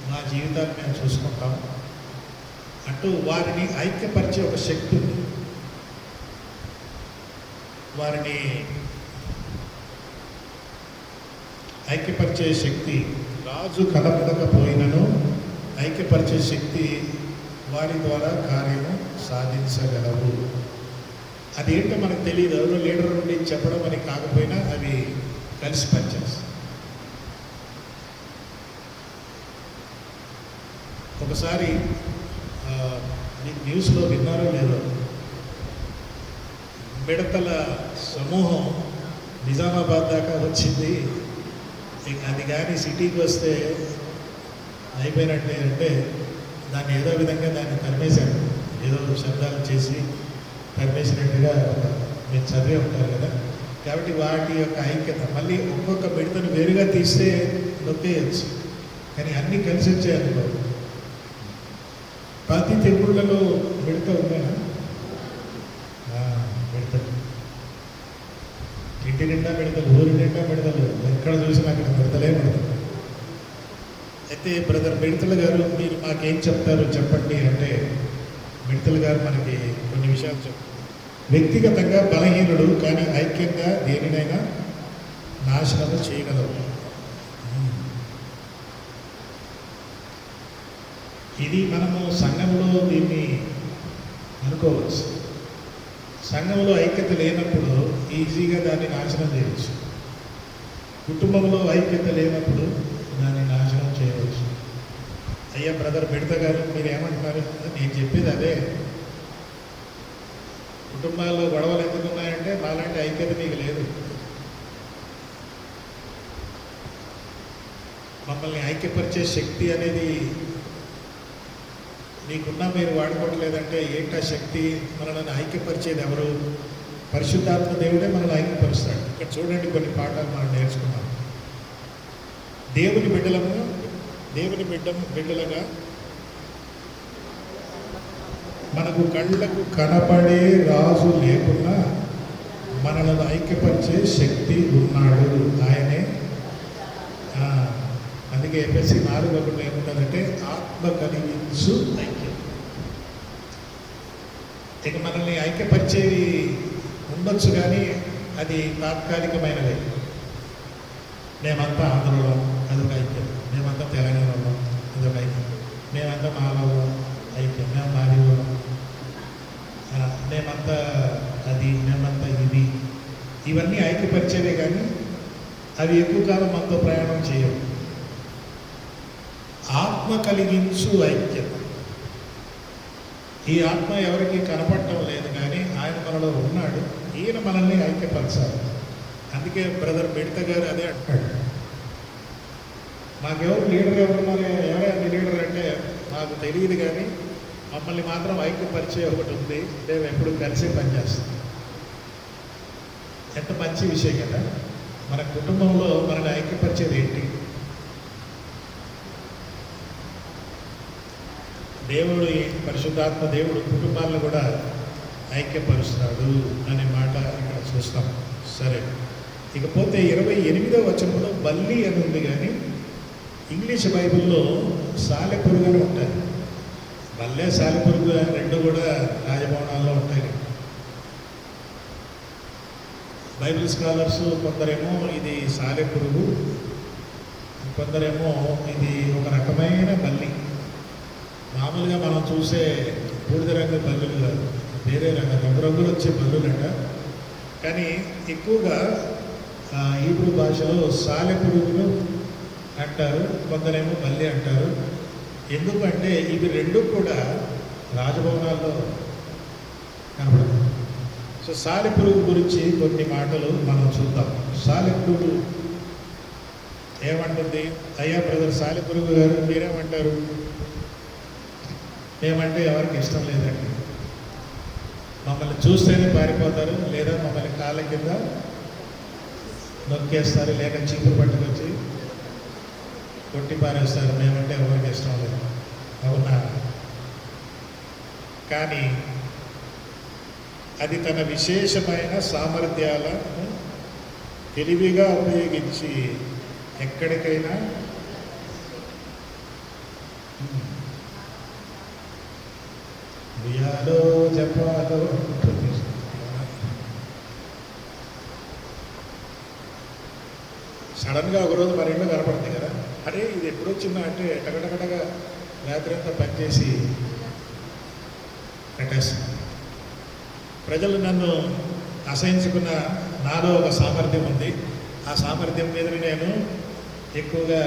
మా జీవితాన్ని మేము చూసుకుంటాం అంటూ వారిని ఐక్యపరిచే ఒక శక్తి ఉంది. వారిని ఐక్యపరిచే శక్తి రాజు కనపడకపోయినను ఐక్యపరిచే శక్తి వారి ద్వారా కార్యము సాధించగలవు. అదేంటో మనకు తెలియదు, ఎవరో లీడర్ నుండి చెప్పడం అని కాకపోయినా అవి కలిసి పనిచేస్తాయి. ఒకసారి మీకు న్యూస్లో విన్నారో లేదో, మిడతల సమూహం నిజామాబాద్ దాకా వచ్చింది. అది కానీ సిటీకి వస్తే అయిపోయినట్టే. అంటే దాన్ని ఏదో విధంగా దాన్ని తరిమేశారు, ఏదో శబ్దాలు చేసి తరిమేసినట్టుగా మీరు చదివే ఉంటారు కదా. కాబట్టి వాటి యొక్క ఐక్యత, మళ్ళీ ఒక్కొక్క మిడతను వేరుగా తీస్తే నొక్కేయచ్చు, కానీ అన్నీ కలిసి వచ్చాయనుకో. ప్రతి తెగుళ్ళలో మిడత ఉందేనా? మిడతలు, ఇంటి నిండా మిడతలు, ఊరి నిండా మిడతలు, ఎక్కడ చూసినా అక్కడ మిడతలే మిడతలు. అయితే బ్రదర్ మిడతల గారు మీరు మాకేం చెప్తారు చెప్పండి అంటే, మిడతల గారు మనకి కొన్ని విషయాలు చెప్తారు. వ్యక్తిగతంగా బలహీనుడు, కానీ ఐక్యంగా దేనినైనా నాశనము చేయగలవు. ఇది మనము సంఘంలో దీన్ని అనుకోవచ్చు. సంఘంలో ఐక్యత లేనప్పుడు ఈజీగా దాన్ని నాశనం చేయవచ్చు. కుటుంబంలో ఐక్యత లేనప్పుడు దాన్ని నాశనం చేయవచ్చు. అయ్యా బ్రదర్ మిడత గారు మీరు ఏమంటున్నారు? నేను చెప్పేది అదే. కుటుంబాల్లో గొడవలు ఎందుకు ఉన్నాయంటే మాలాంటి ఐక్యత మీకు లేదు. మమ్మల్ని ఐక్యపరిచే శక్తి అనేది మీకున్నా మీరు వాడుకోవట్లేదంటే ఏంటి ఆ శక్తి? మనల్ని ఐక్యపరిచేది ఎవరు? పరిశుద్ధాత్మ దేవుడే మనల్ని ఐక్యపరుస్తాడు. ఇక్కడ చూడండి, కొన్ని పాఠాలు మనం నేర్చుకున్నాం. దేవుని బిడ్డలుగా మనకు కళ్ళకు కనపడే రాజు లేకున్నా మనల్ని ఐక్యపరిచే శక్తి ఉన్నాడు, ఆయనే. అందుకే ఎఫ్ఎస్సి 4:1 ఏముంటుందంటే ఆత్మ కలిగించు ఐక్యం. ఇక మనల్ని ఐక్యపరిచేవి ఉండొచ్చు, కానీ అది తాత్కాలికమైనదే. మేమంతా ఆంధ్రలో అదొక ఐక్యం, మేమంతా తెలంగాణలో అదొక ఐక్యం, మేమంతా మాలవలో ఐక్యం, మేము మాదిలో, మేమంతా అది, మేమంతా ఇది. ఇవన్నీ ఐక్యపరిచేవే, కానీ అవి ఎక్కువ కాలం మనతో ప్రయాణం చేయవు. ఆత్మ కలిగించు ఐక్యత. ఈ ఆత్మ ఎవరికి కనపడటం లేదు, కానీ ఆయన మనలో ఉన్నాడు. ఈయన మనల్ని ఐక్యపరచాలి. అందుకే బ్రదర్ మిడత గారు అదే అంటాడు, మాకెవరు లీడర్ ఎవరు, మరి ఎవరే అన్ని లీడర్ అంటే మాకు తెలియదు, కానీ మమ్మల్ని మాత్రం ఐక్యపరిచే ఒకటి ఉంది, మేము ఎప్పుడు కలిసి పనిచేస్తాం. ఎంత మంచి విషయం కదా. మన కుటుంబంలో మనల్ని ఐక్యపరిచేది ఏంటి? దేవుడు, పరిశుద్ధాత్మ దేవుడు కుటుంబాలను కూడా ఐక్యపరుస్తాడు అనే మాట ఇక్కడ చూస్తాం. సరే, ఇకపోతే 28వ వచనంలో బల్లి అని ఉంది, కానీ ఇంగ్లీష్ బైబిల్లో సాలెపురుగు అని ఉంటాయి. బల్లె సాలెపురుగు రెండు కూడా రాజభవనాల్లో ఉంటాయి. బైబిల్ స్కాలర్స్ కొందరేమో ఇది సాలెపురుగు, కొందరేమో ఇది ఒక రకమైన బల్లి. మామూలుగా మనం చూసే బూడిద రంగు బల్లులు కాదు, వేరే రంగురంగులు వచ్చే బల్లులంట. కానీ ఎక్కువగా హీబ్రూ భాషలో సాలెపురుగులు అంటారు, కొందరేమో బల్లి అంటారు. ఎందుకంటే ఇవి రెండు కూడా రాజభవనాల్లో కనపడతాయి. సో సాలెపురుగు గురించి కొన్ని మాటలు మనం చూద్దాం. సాలెపురుగు ఏమంటుంది? అయ్యా బ్రదర్ సాలెపురుగు గారు మీరేమంటారు? మేమంటే ఎవరికి ఇష్టం లేదండి. మమ్మల్ని చూస్తేనే పారిపోతారు, లేదా మమ్మల్ని కాళ్ళ కింద నొక్కేస్తారు, లేక చీపురు పట్టుకొచ్చి కొట్టి పారేస్తారు. మేమంటే ఎవరికి ఇష్టం లేదు. అవునా? కానీ అది తన విశేషమైన సామర్థ్యాలను తెలివిగా ఉపయోగించి ఎక్కడికైనా ఉయ్యాలో చెప్పాలో సడన్గా ఒకరోజు మరి ఇంట్లో కనపడుతుంది కదా, అరే ఇది ఎప్పుడు వచ్చిందా అంటే టగటగటగా రాత్రి అంతా పనిచేసి పెట్టేస్తాను. ప్రజలు నన్ను అసహించుకున్న నాలో ఒక సామర్థ్యం ఉంది. ఆ సామర్థ్యం మీద నేను ఎక్కువగా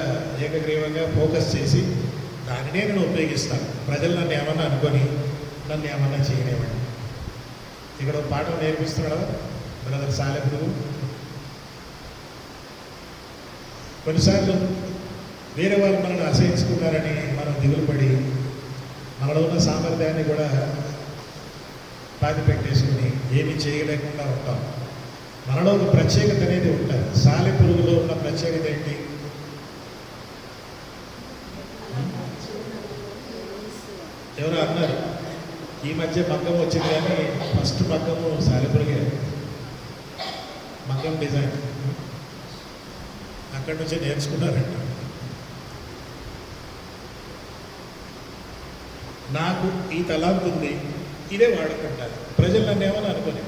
ఏకగ్రీవంగా ఫోకస్ చేసి దానినే నేను ఉపయోగిస్తాను. ప్రజలు నన్ను ఏమన్నా అనుకొని నన్ను ఏమన్నా చేయనివ్వండి. ఇక్కడ ఒక పాఠం నేర్పిస్తున్నాడు బ్రదర్ సాలెపురుగు. కొన్నిసార్లు వేరే వాళ్ళు మనల్ని అసహించుకున్నారని మనం దిగులు పడి మనలో ఉన్న సామర్థ్యాన్ని కూడా పాతి పెట్టేసుకుని ఏమీ చేయలేకుండా ఉంటాం. మనలో ఒక ప్రత్యేకత అనేది ఉంటుంది. సాలెపురుగులో ఉన్న ప్రత్యేకత ఏంటి? ఎవరు అన్నారు ఈ మధ్య మగ్గం వచ్చింది, కానీ ఫస్ట్ మగ్గము సాలెపురుగే. మగ్గం డిజైన్ అక్కడి నుంచే నేర్చుకున్నారంట. నాకు ఈ తలాంత్ ఉంది, ఇదే వాడుకుంటారు. ప్రజలు నన్ను ఏమని అనుకోని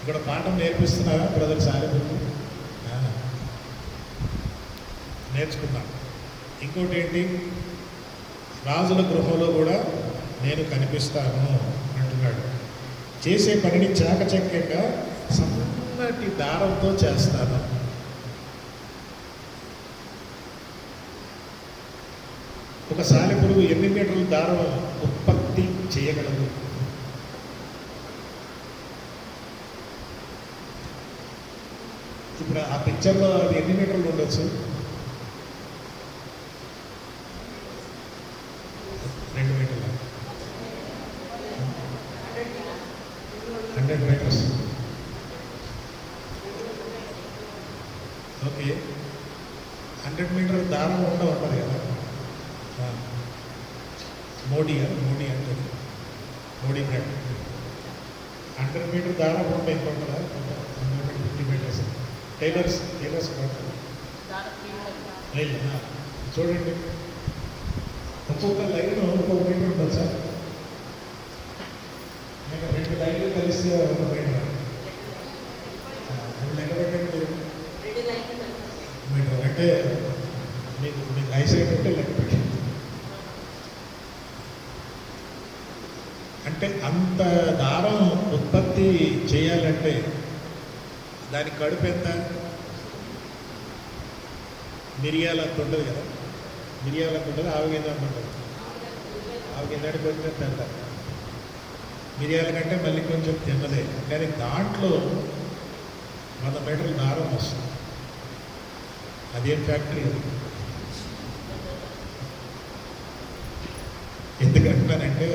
ఇక్కడ పాఠం నేర్పిస్తున్నారా బ్రదర్ సాలెపురుగు? నేర్చుకున్నాను. ఇంకోటి ఏంటి? రాజుల గృహంలో కూడా నేను కనిపిస్తాను అంటున్నాడు. చేసే పనిని చాకచక్యంగా సన్నటి దారంతో చేస్తాను. ఒక సాలెపురుగు ఎన్ని మీటర్ల దారం ఉత్పత్తి చేయగలదు? ఇప్పుడు ఆ పిక్చర్లో అది ఎన్ని మీటర్లు ఉండొచ్చు? 2 మీటర్ల 100 మీటర్స్. ఓకే, 100 మీటర్ దారం ఉంటుంది కదా. మోడీ అంటే మోడీ బ్రాండ్ 100 మీటర్ దారం ఉంటాయి. ఇంకొకదా 150 మీటర్స్ టైలర్స్ చూడండి, ఒక్కొక్క లైన్ ఒక్కొక్క మీటర్ ఉంటుంది సార్. నేను 2 లైన్లు కలిస్తే 1 మీటర్. లెక్క పెట్టండి మీటర్ అంటే మీకు ఐసైట్ ఉంటే లెక్క పెట్టండి. అంటే అంత దారం ఉత్పత్తి చేయాలంటే దాని కడుపు ఎంత? మిరియాల అంత ఉంటుంది కదా, మిరియాల అంత ఉంటుంది, ఆవగింజ అంత ఉంటుంది. ఆవు కిందకి కొంచెం పెద్ద మిరియాల కంటే మళ్ళీ కొంచెం తిన్నదే, కానీ దాంట్లో 100 మీటర్ల దారం వస్తుంది. అదేం ఫ్యాక్టరీ అది? ఎందుకంటున్నానంటే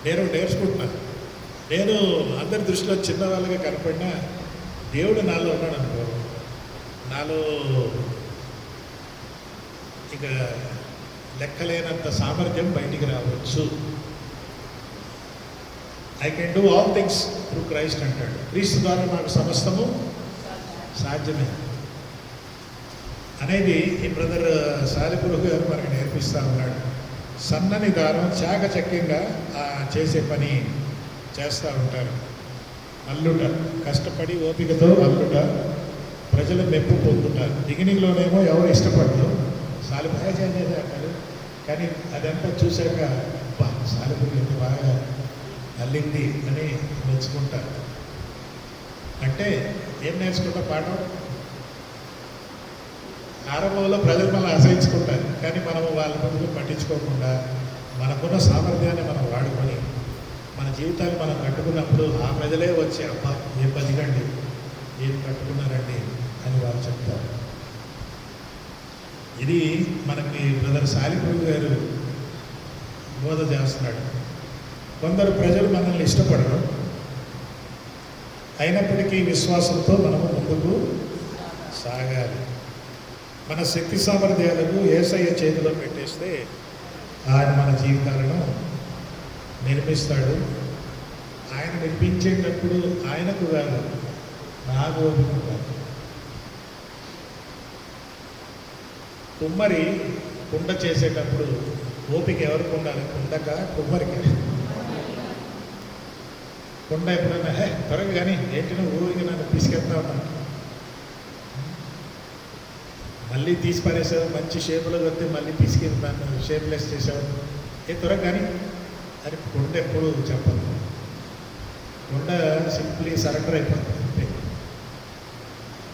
నేను నేర్చుకుంటున్నాను. నేను అందరి దృష్టిలో చిన్నవాళ్ళగా కనపడినా దేవుడు నాలో ఉన్నాడు అనుకో, నాలో ఇక లెక్కలేనంత సామర్థ్యం బయటికి రావచ్చు. I can do all things through Christ అంటాడు. క్రీస్తు ద్వారా నాకు సమస్తము సాధ్యమే అనేది ఈ బ్రదర్ సాలిపురు గారు మనకు నేర్పిస్తూ ఉన్నాడు. సన్నని దారం చాకచక్యంగా చేసే పని చేస్తూ ఉంటారు. అల్లుట, కష్టపడి ఓపికతో అల్లుట, ప్రజల మెప్పు పొందుతారు. బిగినింగ్లోనేమో ఎవరు ఇష్టపడరు, సాలిపురు చేసేది అంటారు. కానీ అదంతా చూశాక సాలిపురు ఎంత బాగా అల్లింది అని నేర్చుకుంటారు. అంటే ఏం నేర్చుకుంటా పాఠం? ఆరంభంలో ప్రజలు మనం అసహించుకుంటారు, కానీ మనము వాళ్ళ ముందు పట్టించుకోకుండా మనకున్న సామర్థ్యాన్ని మనం వాడుకొని మన జీవితాన్ని మనం కట్టుకున్నప్పుడు ఆ ప్రజలే వచ్చి అబ్బా ఏం బతికండి, ఏం కట్టుకున్నారండి అని వాళ్ళు చెప్తారు. ఇది మనకి బ్రదర్ సాలిపురు గారు బోధ చేస్తున్నాడు. కొందరు ప్రజలు మనల్ని ఇష్టపడరు, అయినప్పటికీ విశ్వాసంతో మనము ముందుకు సాగాలి. మన శక్తి సామర్థ్యాలను యేసయ్య చేతిలో పెట్టేస్తే ఆయన మన జీవితాలను నిర్మిస్తాడు. ఆయన నిర్మించేటప్పుడు ఆయనకు కాదు, నాకు ఓపిక కాదు. కుమ్మరి కుండ చేసేటప్పుడు ఓపిక ఎవరికి ఉండాలి? కుండక కుమ్మరికి. కుండ ఎప్పుడైనా త్వరగా కానీ ఏంటి నువ్వు ఊరికి నన్ను తీసుకెళ్తా ఉన్నాను, మళ్ళీ తీసి పడేసావు, మంచి షేపులో వస్తే మళ్ళీ తీసుకెళ్ళి నన్ను షేప్లెస్ చేసావు, త్వరగా కానీ అని కుండ ఎప్పుడు చెప్పదు. కుండ సింప్లీ సరెండర్ అయిపోతుంది.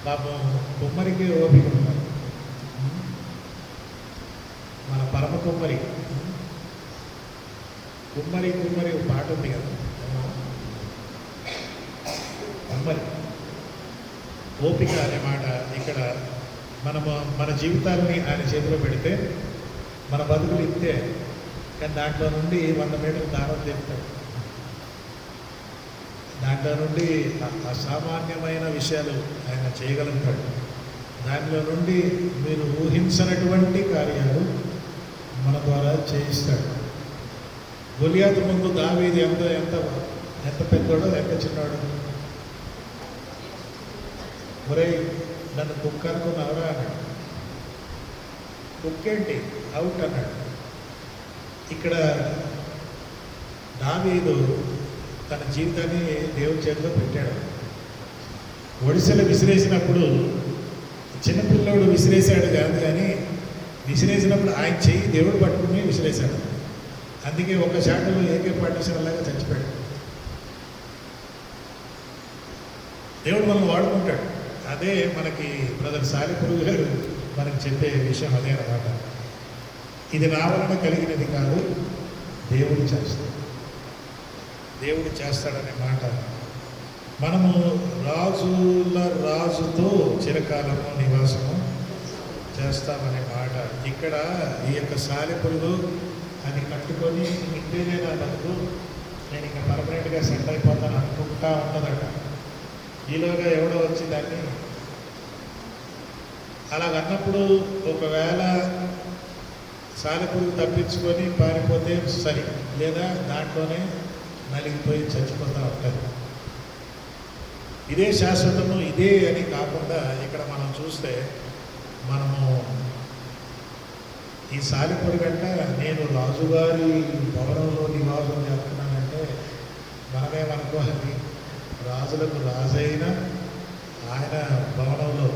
పాపం కుమ్మరికి ఓపిక ఉన్నారు. మన పరమ కుమ్మరి కుమ్మరి కుమ్మరి ఒక పాట ఉంది కదా, కుమ్మరి ఓపిక అనే మాట ఇక్కడ మనము మన జీవితాన్ని ఆయన చేతిలో పెడితే మన బతుకులు ఇస్తే, కానీ దాంట్లో నుండి 100 మీటర్ల దారం తెస్తాడు. దాంట్లో నుండి అసామాన్యమైన విషయాలు ఆయన చేయగలుగుతాడు. దానిలో నుండి మీరు ఊహించనటువంటి కార్యాలు మన ద్వారా చేయిస్తాడు. గొలియాతు ముందు దావీదు ఎంత ఎంత ఎంత పెద్దోడో ఎంత చిన్నవాడు. ఒరేయ్ నన్ను కుక్క అనుకున్నావురా అన్నాడు. కుక్కేంటి అవుట్ అన్నాడు. ఇక్కడ దావీదు తన జీవితాన్ని దేవుని చేతిలో పెట్టాడు. ఒడిశలు విసిరేసినప్పుడు చిన్నపిల్లోడు విసిరేశాడు కాదు, కానీ విసిరేసినప్పుడు ఆయన చెయ్యి దేవుడు పట్టుకుని విసిరేశాడు. అందుకే ఒక శాఖలో ఏకే పాటించడంలాగా చచ్చిపోయాడు. దేవుడు మనం వాడుకుంటాడు. అదే మనకి బ్రదర్ సాలిపురు గారు మనకి చెప్పే విషయం అదే అన్నమాట. ఇది నా వలన కలిగినది కాదు, దేవుడు చేస్తాడు, దేవుడు చేస్తాడనే మాట. మనము రాజుల రాజుతో చిరకాలము నివాసము చేస్తామనే మాట. ఇక్కడ ఈ యొక్క సాలిపురుగు అది కట్టుకొని ఇంటేనే నా బతుకు, నేను ఇంకా పర్మనెంట్గా సెట్ అయిపోతాను అనుకుంటా ఉన్నదట. ఈలోగా ఎవడో వచ్చి దాన్ని అలాగన్నప్పుడు ఒకవేళ సాలిపురుగు తప్పించుకొని పారిపోతే సరి, లేదా దాంట్లోనే నలిగిపోయి చచ్చిపోతూ ఉంటుంది. ఇదే శాశ్వతము, ఇదే అని కాకుండా ఇక్కడ మనం చూస్తే మనము ఈ సాలిపురుగు గంట నేను రాజుగారి భవనంలో నివాసం చేస్తున్నానంటే మనమేమనుకోవాలి, రాజులకు రాజైన ఆయన భవనంలో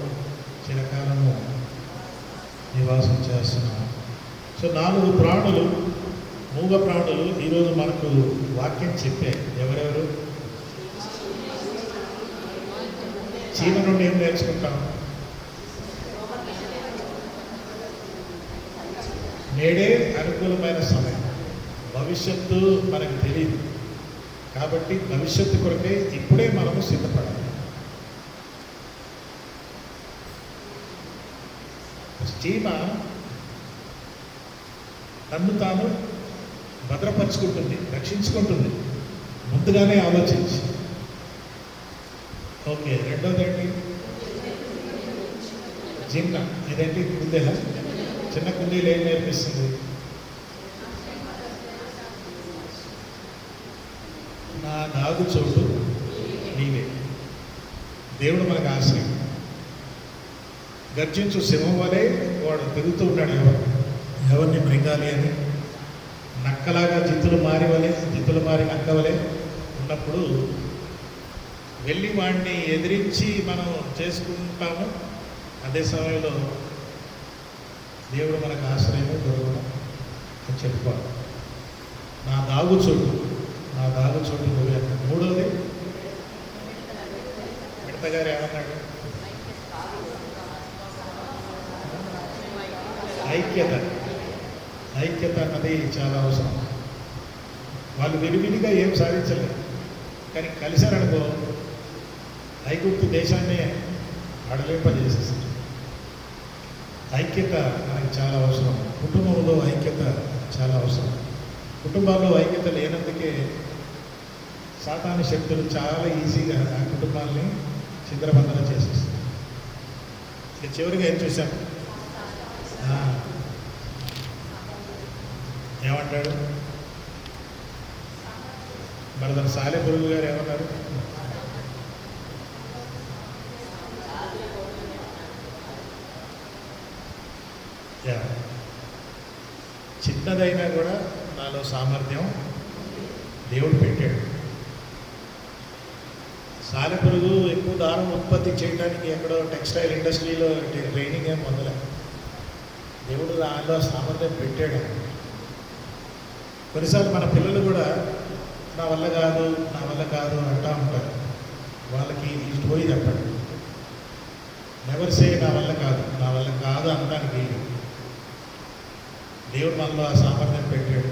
చిరకాలము నివాసం చేస్తున్నాం. సో 4 ప్రాణులు, మూగ ప్రాణులు ఈరోజు మనకు వాక్యం చెప్పాయి. ఎవరెవరు? చీమ నుండి ఏం నేర్చుకుంటాం? నేడే అనుకూలమైన సమయం. భవిష్యత్తు మనకు తెలియదు కాబట్టి భవిష్యత్తు కొరకే ఇప్పుడే మనము సిద్ధపడాలి. చీమ తన్ను తాను భద్రపరుచుకుంటుంది, రక్షించుకుంటుంది ముందుగానే ఆలోచించి. ఓకే, రెండోదండి జిన్న. ఇదేంటి కుందేలా? చిన్న కుందేలు ఏం నేర్పిస్తుంది? నా దాగు చోటు నీవే. దేవుడు మనకు ఆశ్రయం. గర్జించు సింహం వలె వాడు తిరుగుతూ ఉన్నాడు ఎవరిని మృంగాలి అని. నక్కలాగా జిత్తులు మారి నక్క వలె ఉన్నప్పుడు వెళ్ళి వాడిని ఎదిరించి మనం చేసుకుంటాము. అదే సమయంలో దేవుడు మనకు ఆశ్రయము దొరకడం అని చెప్పుకోవాలి. నా దాగు చోటు నువ్వే. మూడోది మిడతగారు ఏమన్నాడు? ఐక్యత అన్నది చాలా అవసరం. వాళ్ళు విడివిడిగా ఏం సాధించలేదు, కానీ కలిశారనుకో ఐగుప్తు దేశాన్ని అడలింపజేసేస్తారు. ఐక్యత మనకి చాలా అవసరం. కుటుంబంలో ఐక్యత చాలా అవసరం. కుటుంబాల్లో ఐక్యత లేనందుకే సాతాను శక్తులు చాలా ఈజీగా ఆ కుటుంబాలని చిందరబందన చేసేస్తారు. ఇక చివరిగా ఏం చూసాం? ఏమంటాడు బ్రదర్ సాలెపురుగు గారు? ఏమన్నారు? చిన్నదైనా కూడా నాలో సామర్థ్యం దేవుడు పెట్టాడు. సాలెపురుగు ఎక్కువ దారం ఉత్పత్తి చేయడానికి ఎక్కడో టెక్స్టైల్ ఇండస్ట్రీలో ట్రైనింగ్ ఏం పొందలే. దేవుడు దానిలో సామర్థ్యం పెట్టాడు. కొన్నిసార్లు మన పిల్లలు కూడా నా వల్ల కాదు అంటూ ఉంటారు. వాళ్ళకి ఇటు పోయి చెప్పండి. నెవర్ సే నా వల్ల కాదు అనడానికి దేవుడు మనలో ఆ సామర్థ్యం పెట్టాడు.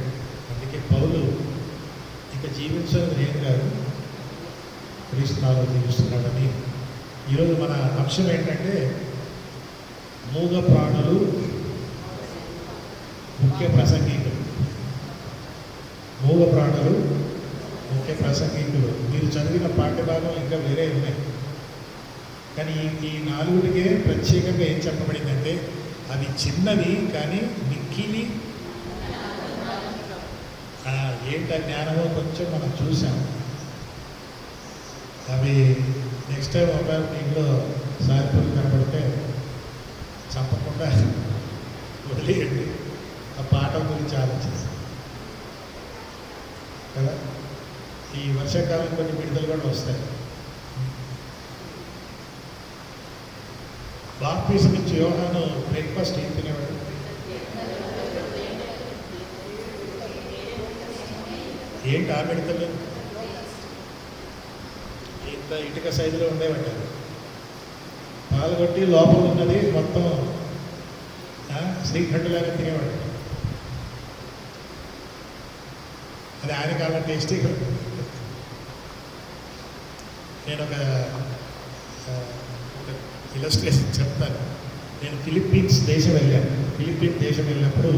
అందుకే పౌలు ఇక జీవించడం నేను కాదు క్రీస్తునాలో జీవిస్తున్నాడని. ఈరోజు మన అంశం ఏంటంటే మూగ ప్రాణులు ముఖ్య ప్రసంగికులు. మూగ ప్రాణులు ముఖ్య ప్రసంగికులు. మీరు చదివిన పాఠ్యభాగం ఇంకా వేరే ఉన్నాయి, కానీ ఈ నాలుగుటికే ప్రత్యేకంగా ఏం చెప్పబడిందంటే అవి చిన్నవి కానీ మిక్కిలి ఏంట జ్ఞానమో కొంచెం మనం చూసాం. అవి నెక్స్ట్ టైం ఒకవేళ దీంట్లో సారిపూలు కనబడితే చంపకుండా వదిలేయండి. ఆ పాఠం గురించి ఆలోచిస్తాం కదా. ఈ వర్షాకాలం కొన్ని విడుదల కూడా వస్తాయి. బాప్టిజం నుంచి యోహాను బ్రేక్ఫాస్ట్ ఏం తినేవాడు? ఏంటి ఆ మిడతలు? ఇంత ఇటుక సైజులో ఉండేవాడు. పాల్గొట్టి లోపల ఉన్నది మొత్తం శ్రీఖండులాగా తినేవాడు. అది ఆయన కాలం టేస్టీగా. నేను ఒక ఇలస్ట్రేషన్ చెప్తాను. నేను ఫిలిప్పీన్స్ దేశం వెళ్ళినప్పుడు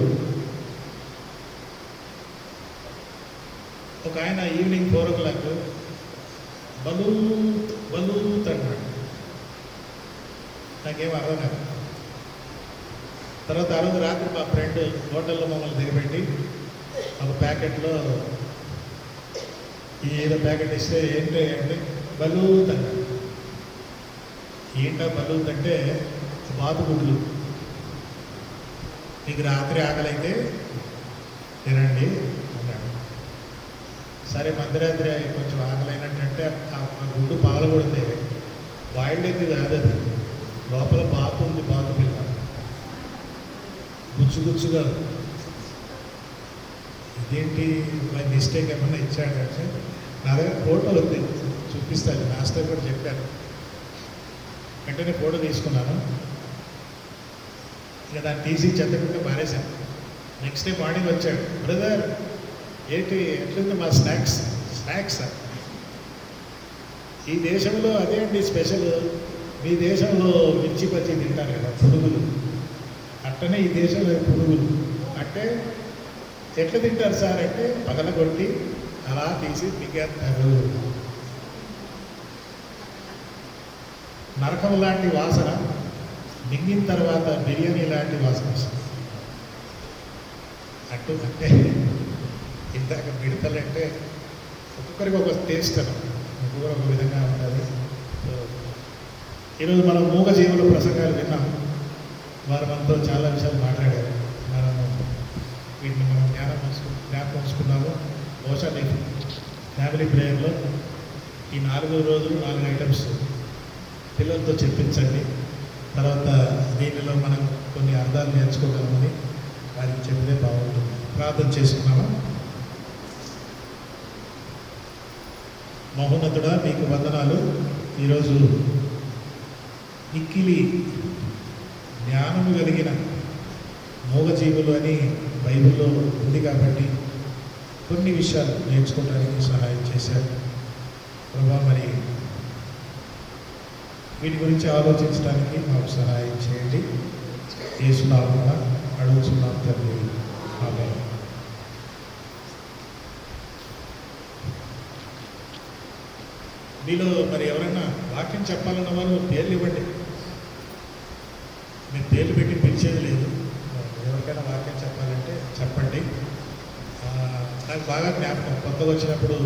ఒక ఆయన ఈవినింగ్ 4 o'clock బలూత్ అన్నాడు. నాకేం అర్థం కాదు. తర్వాత ఆ రోజు రాత్రి మా ఫ్రెండ్ హోటల్లో మమ్మల్ని దిగబెట్టి ఒక ప్యాకెట్లో ఏదో ప్యాకెట్ ఇస్తే ఏంటి అంటే బలూత్ అన్నాడు. ఏంటో బలూత్ అంటే బాతుగుడ్లు. మీకు రాత్రి ఆకలైతే తినండి అన్నాడు. సరే మధ్యరాత్రి కొంచెం ఆకలైనట్టంటే ఆ గుడ్డు పగలగొడితే బాయిల్డ్ ఎగ్ కాదు, అది లోపల బాతు ఉంది, బాతు పిల్ల గుచ్చుగా. ఇదేంటి బై మిస్టేక్ ఏమన్నా ఇచ్చాడంటే నా దగ్గర ఫోటో ఉంది, చూపిస్తాను. మాస్టర్ కూడా చెప్పాను. వెంటనే ఫోటో తీసుకున్నాను. ఇక దాన్ని తీసి చెత్తకుంటే మారేశాను. నెక్స్ట్ డే మార్నింగ్ వచ్చాడు, బ్రదర్ ఏంటి ఎట్లుంది మా స్నాక్స్? ఈ దేశంలో అదే అండి స్పెషల్. మీ దేశంలో మిర్చి బజ్జీ తింటారు కదా, పునుగులు. అట్టనే ఈ దేశంలో పునుగులు అంటే ఎట్లా తింటారు సార్ అంటే పగలగొట్టి అలా తీసి మిగతారు. నరకం లాంటి వాసన, మింగిన తర్వాత బిర్యానీ లాంటి వాసన వస్తుంది. అటు అంటే ఇందాక మిడతలంటే ఒక్కొక్కరికి ఒక టేస్ట్ అన్న, ఒక్కొక్కరు ఒక విధంగా ఉంటుంది. ఈరోజు మనం మూగజీవుల ప్రసంగాలు విన్నాం. వారు మనతో చాలా విషయాలు మాట్లాడారు. మనం వీటిని మనం జ్ఞాపకం ఉంచుకున్నాము. బహుశా నీకు ఫ్యామిలీ ప్రేయర్లో ఈ 4 రోజులు 4 ఐటమ్స్ పిల్లలతో చెప్పించండి. తర్వాత దీనిలో మనం కొన్ని అర్థాలు నేర్చుకోగలమని వారికి చెప్తే బాగుంటుంది. ప్రార్థన చేసుకున్నామా? మహోన్నతుడా, మీకు వందనాలు. ఈరోజు మిక్కిలి జ్ఞానము కలిగిన మూగజీవులు అని బైబిల్లో ఉంది కాబట్టి కొన్ని విషయాలు నేర్చుకోవడానికి సహాయం చేశారు ప్రభా. మరి వీటి గురించి ఆలోచించడానికి మాకు సహాయం చేయండి. యేసునామమున అడుగుచున్నాం తండ్రి, ఆమేన్. మీలో మరి ఎవరైనా వాక్యం చెప్పాలన్న వాళ్ళు పేర్లు ఇవ్వండి. మీరు పేర్లు పెట్టి పిలిచేది లేదు. ఎవరికైనా వాక్యం చెప్పాలంటే చెప్పండి. నాకు బాగా జ్ఞాపకం, కొత్తగా వచ్చినప్పుడు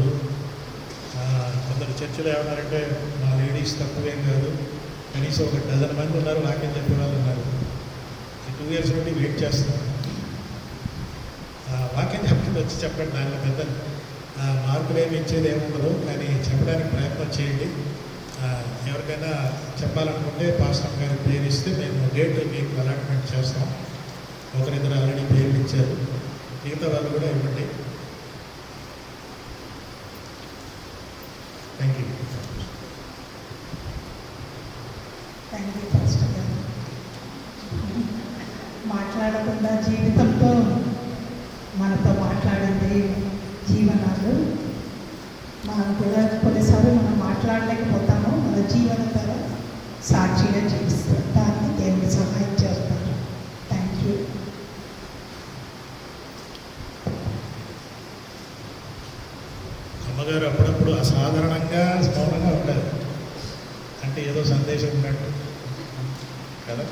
కొందరు చర్చిలో ఏమన్నారంటే మా లేడీస్ తక్కువేం కాదు, కనీసం ఒక 12 మంది ఉన్నారు వాక్యం చెప్పే వాళ్ళు ఉన్నారు. ఈ 2 years నుండి వెయిట్ చేస్తున్నాను. వాక్యం చెప్పండి, వచ్చి చెప్పండి. దానిలో పెద్ద మార్కులు ఏమి ఇచ్చేది ఏముండదు, కానీ చెప్పడానికి ప్రయత్నం చేయండి. ఎవరికైనా చెప్పాలనుకుంటే పాస్టర్ గారికి పేరు ఇస్తే మేము డేట్ మీకు అలాట్మెంట్ చేస్తాం. ఒకరిద్దరు ఆల్రెడీ పేర్లు ఇచ్చారు, మిగతా వాళ్ళు కూడా ఇవ్వండి. Thank you. Thank you pastor గారు. మాట్లాడకుండా జీవితంతో మనతో మాట్లాడింది జీవనాలు. మనం కూడా కొన్నిసార్లు మనం మాట్లాడలేకపోతాము, మన జీవన ద్వారా సాక్షిగా జీవిస్తాం. దాన్ని దేవుడు సహాయం చేస్తారు. Thank you. అమ్మగారు అప్పుడప్పుడు అసాధారణంగా మౌనంగా ఉంటారు, అంటే ఏదో సందేశం ఉన్నట్టు కదా.